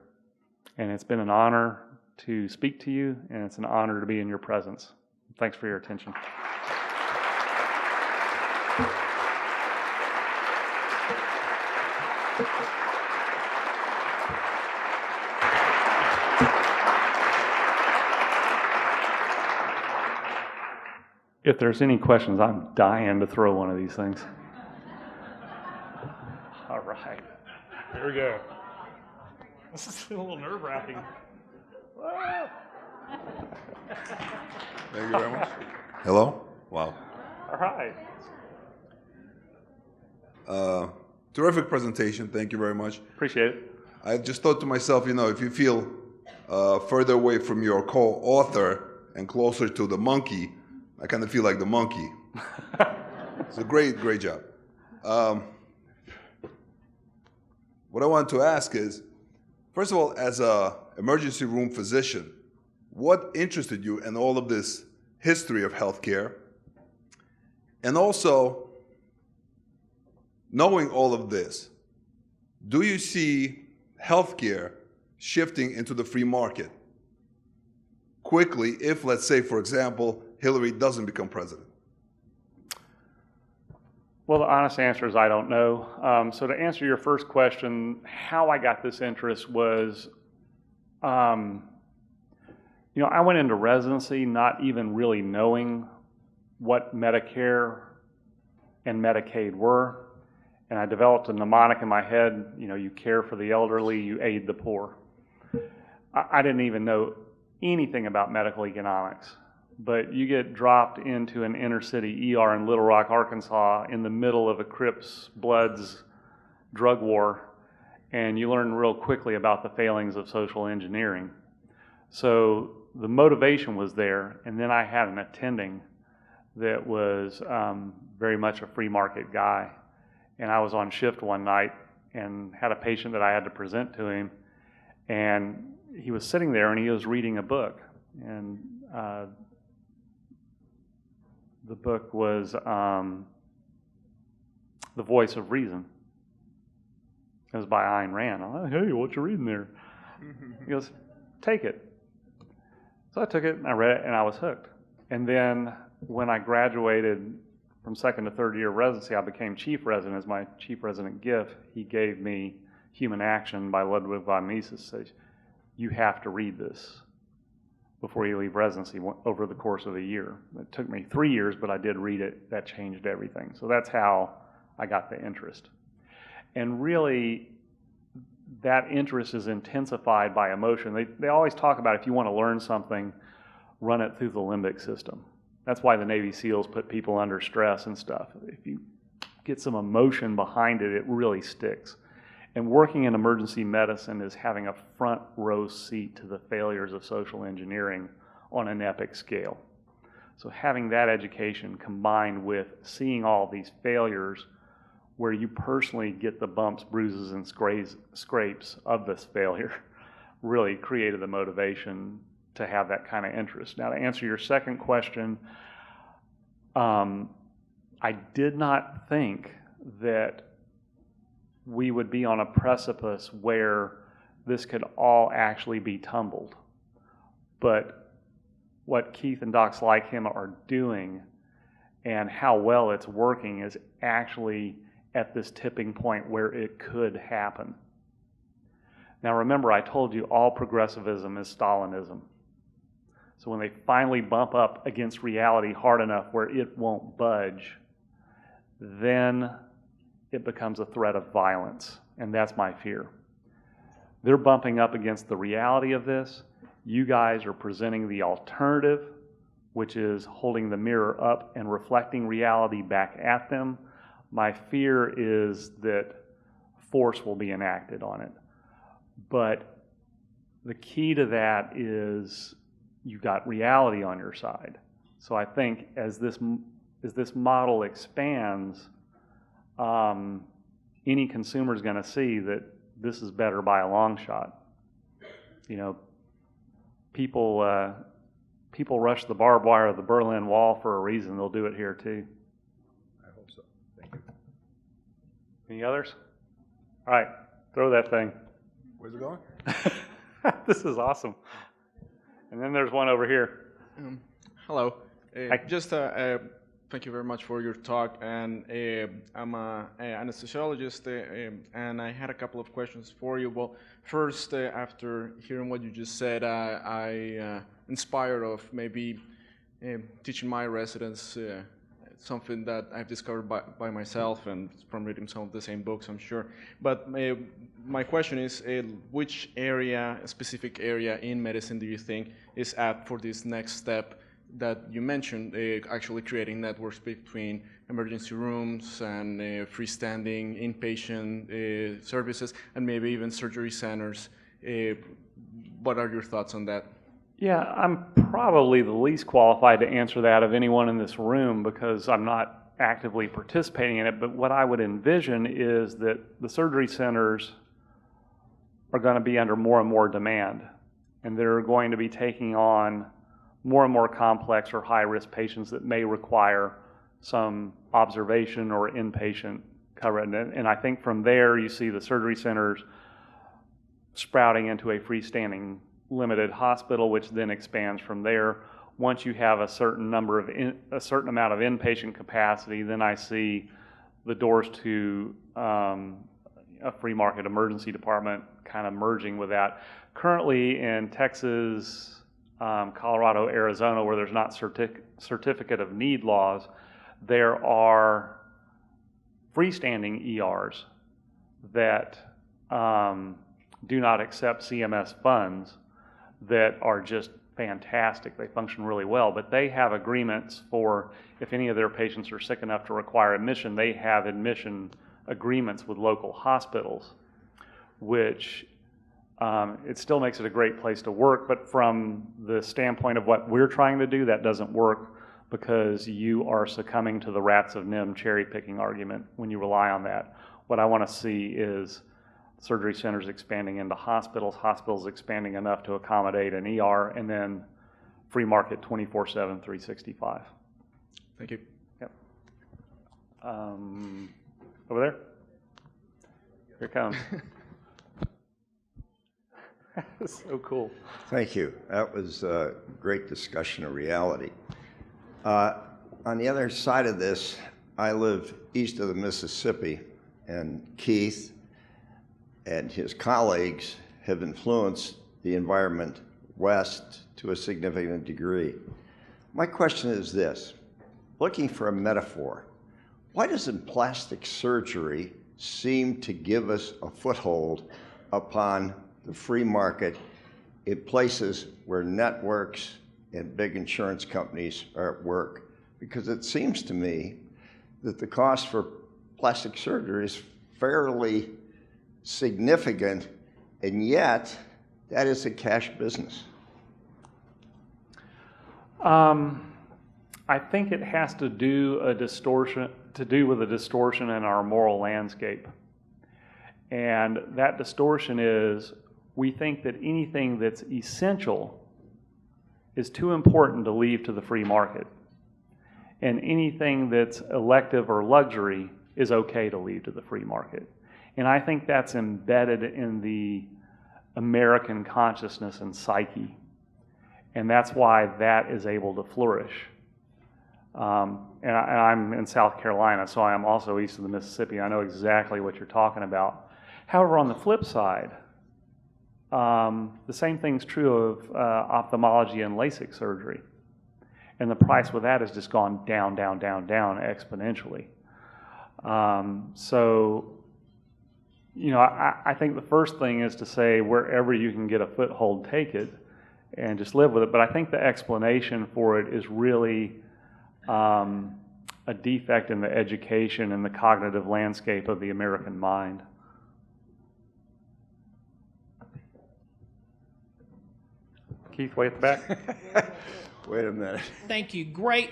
And it's been an honor to speak to you, and it's an honor to be in your presence. Thanks for your attention. If there's any questions, I'm dying to throw one of these things. All right. Here we go. This is a little nerve-wracking. Thank you very much. Hello? Wow. All right. Terrific presentation. Thank you very much. Appreciate it. I just thought to myself, if you feel further away from your co-author and closer to the monkey, I kind of feel like the monkey. It's a great job. What I want to ask is, first of all, as an emergency room physician, what interested you in all of this history of healthcare? And also, knowing all of this, do you see healthcare shifting into the free market quickly if, let's say, for example, Hillary doesn't become president? Well, the honest answer is I don't know. So to answer your first question, how I got this interest was, I went into residency not even really knowing what Medicare and Medicaid were, and I developed a mnemonic in my head, you care for the elderly, you aid the poor. I didn't even know anything about medical economics. But you get dropped into an inner city ER in Little Rock, Arkansas, in the middle of a Crips Bloods drug war, and you learn real quickly about the failings of social engineering. So the motivation was there, and then I had an attending that was very much a free market guy. And I was on shift one night and had a patient that I had to present to him, and he was sitting there and he was reading a book. And the book was The Voice of Reason. It was by Ayn Rand. I'm like, hey, what you reading there? He goes, take it. So I took it and I read it and I was hooked. And then when I graduated from second to third year residency, I became chief resident. As my chief resident gift, he gave me Human Action by Ludwig von Mises. Says, you have to read this before you leave residency over the course of a year. It took me 3 years, but I did read it. That changed everything. So that's how I got the interest. And really, that interest is intensified by emotion. They always talk about if you want to learn something, run it through the limbic system. That's why the Navy SEALs put people under stress and stuff. If you get some emotion behind it, it really sticks. And working in emergency medicine is having a front row seat to the failures of social engineering on an epic scale. So having that education combined with seeing all these failures where you personally get the bumps, bruises, and scrapes of this failure really created the motivation to have that kind of interest. Now, to answer your second question, I did not think that we would be on a precipice where this could all actually be tumbled. But what Keith and docs like him are doing and how well it's working is actually at this tipping point where it could happen. Now remember, I told you all progressivism is Stalinism. So when they finally bump up against reality hard enough where it won't budge, then it becomes a threat of violence, and that's my fear. They're bumping up against the reality of this. You guys are presenting the alternative, which is holding the mirror up and reflecting reality back at them. My fear is that force will be enacted on it. But the key to that is you got reality on your side. So I think as this model expands, any consumer is going to see that this is better by a long shot. You know, people rush the barbed wire of the Berlin Wall for a reason. They'll do it here too. I hope so. Thank you. Any others? All right, throw that thing. Where's it going? This is awesome. And then there's one over here. Hello. Thank you very much for your talk. And I'm an anesthesiologist, and I had a couple of questions for you. Well, first, after hearing what you just said, I inspired of maybe teaching my residents something that I've discovered by myself and from reading some of the same books, I'm sure. But my question is, which area, a specific area in medicine do you think is apt for this next step that you mentioned, actually creating networks between emergency rooms and freestanding inpatient services and maybe even surgery centers? What are your thoughts on that? Yeah, I'm probably the least qualified to answer that of anyone in this room because I'm not actively participating in it, but what I would envision is that the surgery centers are going to be under more and more demand, and they're going to be taking on more and more complex or high-risk patients that may require some observation or inpatient coverage. And I think from there you see the surgery centers sprouting into a freestanding limited hospital, which then expands from there. Once you have a certain amount of inpatient capacity, then I see the doors to a free market emergency department kind of merging with that. Currently in Texas, Colorado, Arizona, where there's not certificate of need laws, there are freestanding ERs that do not accept CMS funds that are just fantastic. They function really well, but they have agreements for if any of their patients are sick enough to require admission, they have admission agreements with local hospitals, which it still makes it a great place to work, but from the standpoint of what we're trying to do, that doesn't work because you are succumbing to the rats of NIM cherry picking argument when you rely on that. What I want to see is surgery centers expanding into hospitals, hospitals expanding enough to accommodate an ER, and then free market 24/7, 365. Thank you. Yep. Over there? Here it comes. So cool. Thank you. That was a great discussion of reality. On the other side of this, I live east of the Mississippi, and Keith and his colleagues have influenced the environment west to a significant degree. My question is this, looking for a metaphor, why doesn't plastic surgery seem to give us a foothold upon the free market in places where networks and big insurance companies are at work? Because it seems to me that the cost for plastic surgery is fairly significant, and yet that is a cash business. I think it has to do with a distortion in our moral landscape. And that distortion is we think that anything that's essential is too important to leave to the free market. And anything that's elective or luxury is okay to leave to the free market. And I think that's embedded in the American consciousness and psyche. And that's why that is able to flourish. And I'm in South Carolina, so I am also east of the Mississippi. I know exactly what you're talking about. However, on the flip side, the same thing's true of ophthalmology and LASIK surgery. And the price with that has just gone down, down, down, down exponentially. So, you know, I think the first thing is to say wherever you can get a foothold, take it and just live with it. But I think the explanation for it is really a defect in the education and the cognitive landscape of the American mind. Keith, way at the back. Wait a minute. Thank you. Great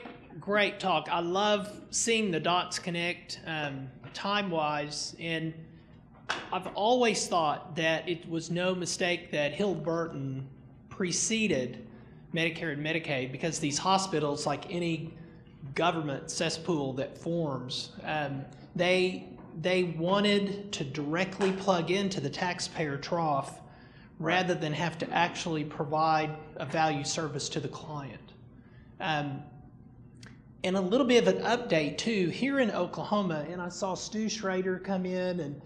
talk. I love seeing the dots connect time-wise, and I've always thought that it was no mistake that Hill-Burton preceded Medicare and Medicaid, because these hospitals, like any government cesspool that forms, they wanted to directly plug into the taxpayer trough rather than have to actually provide a value service to the client. And a little bit of an update too, here in Oklahoma, and I saw Stu Schrader come in and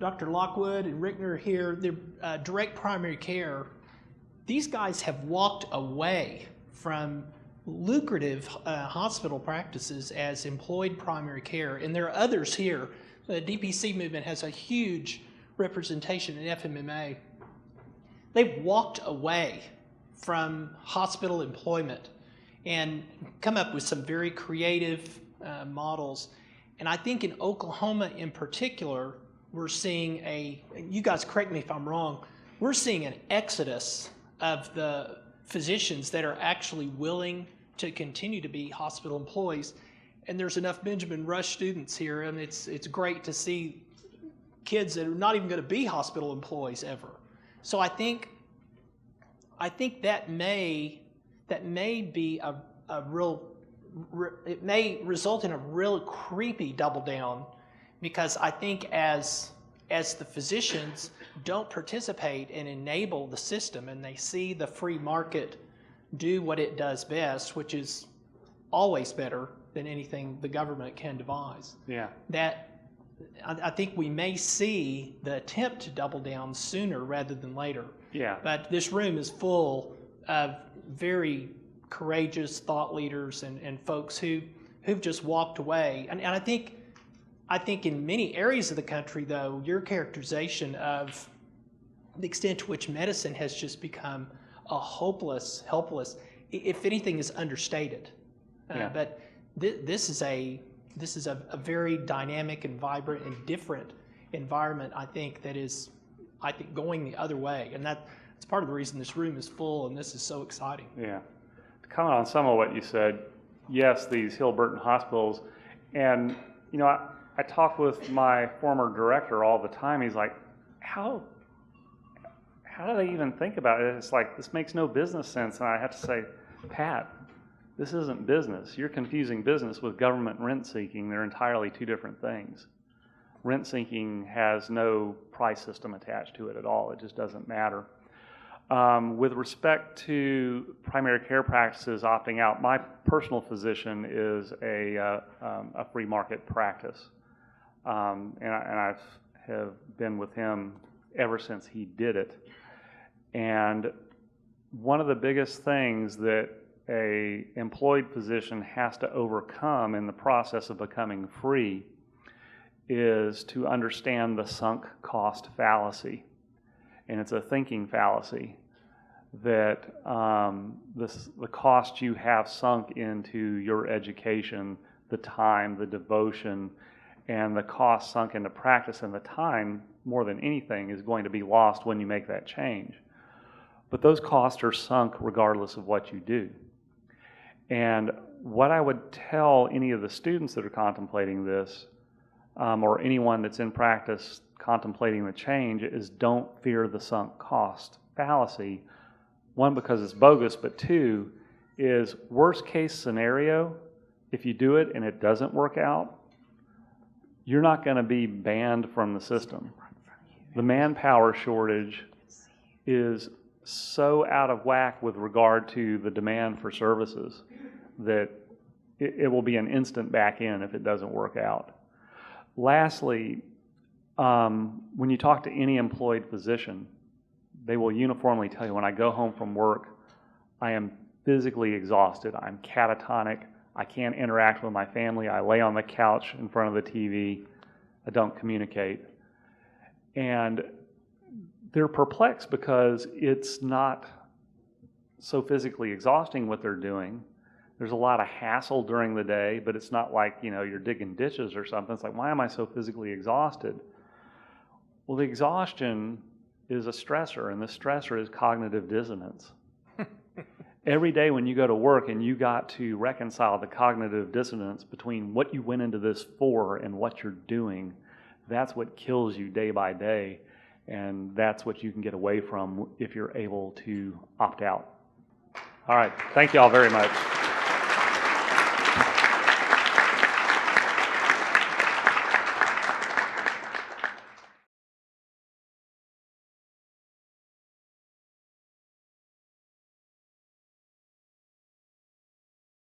Dr. Lockwood and Rickner here, they're direct primary care. These guys have walked away from lucrative hospital practices as employed primary care, and there are others here. The DPC movement has a huge representation in FMMA. They've walked away from hospital employment and come up with some very creative models. And I think in Oklahoma in particular, we're seeing you guys correct me if I'm wrong, we're seeing an exodus of the physicians that are actually willing to continue to be hospital employees. And there's enough Benjamin Rush students here, and it's great to see kids that are not even going to be hospital employees ever. So I think that may be a real, it may result in a real creepy double down, because I think as the physicians don't participate and enable the system, and they see the free market do what it does best, which is always better than anything the government can devise. Yeah. That I think we may see the attempt to double down sooner rather than later. Yeah. But this room is full of very courageous thought leaders and folks who've just walked away. And I think in many areas of the country, though, your characterization of the extent to which medicine has just become a hopeless, helpless, if anything, is understated. Yeah. But this is a very dynamic and vibrant and different environment, I think, that is, going the other way. And that's part of the reason this room is full and this is so exciting. Yeah. To comment on some of what you said, yes, these Hill-Burton hospitals, and, you know, I talk with my former director all the time. He's like, how do they even think about it? It's like, this makes no business sense. And I have to say, Pat, this isn't business. You're confusing business with government rent seeking. They're entirely two different things. Rent seeking has no price system attached to it at all. It just doesn't matter. With respect to primary care practices opting out, my personal physician is a free market practice. And I have been with him ever since he did it. And one of the biggest things that a employed physician has to overcome in the process of becoming free is to understand the sunk cost fallacy. And it's a thinking fallacy that the cost you have sunk into your education, the time, the devotion, and the cost sunk into practice, and the time, more than anything, is going to be lost when you make that change. But those costs are sunk regardless of what you do. And what I would tell any of the students that are contemplating this, or anyone that's in practice contemplating the change, is don't fear the sunk cost fallacy. One, because it's bogus, but two, is worst case scenario, if you do it and it doesn't work out, you're not going to be banned from the system. The manpower shortage is so out of whack with regard to the demand for services that it will be an instant back in if it doesn't work out. Lastly, when you talk to any employed physician, they will uniformly tell you, when I go home from work, I am physically exhausted. I'm catatonic. I can't interact with my family. I lay on the couch in front of the TV. I don't communicate. And they're perplexed because it's not so physically exhausting what they're doing. There's a lot of hassle during the day, but it's not like, you know, you're digging ditches or something. It's like, why am I so physically exhausted? Well, the exhaustion is a stressor, and the stressor is cognitive dissonance. Every day when you go to work and you got to reconcile the cognitive dissonance between what you went into this for and what you're doing, that's what kills you day by day, and that's what you can get away from if you're able to opt out. All right, thank you all very much.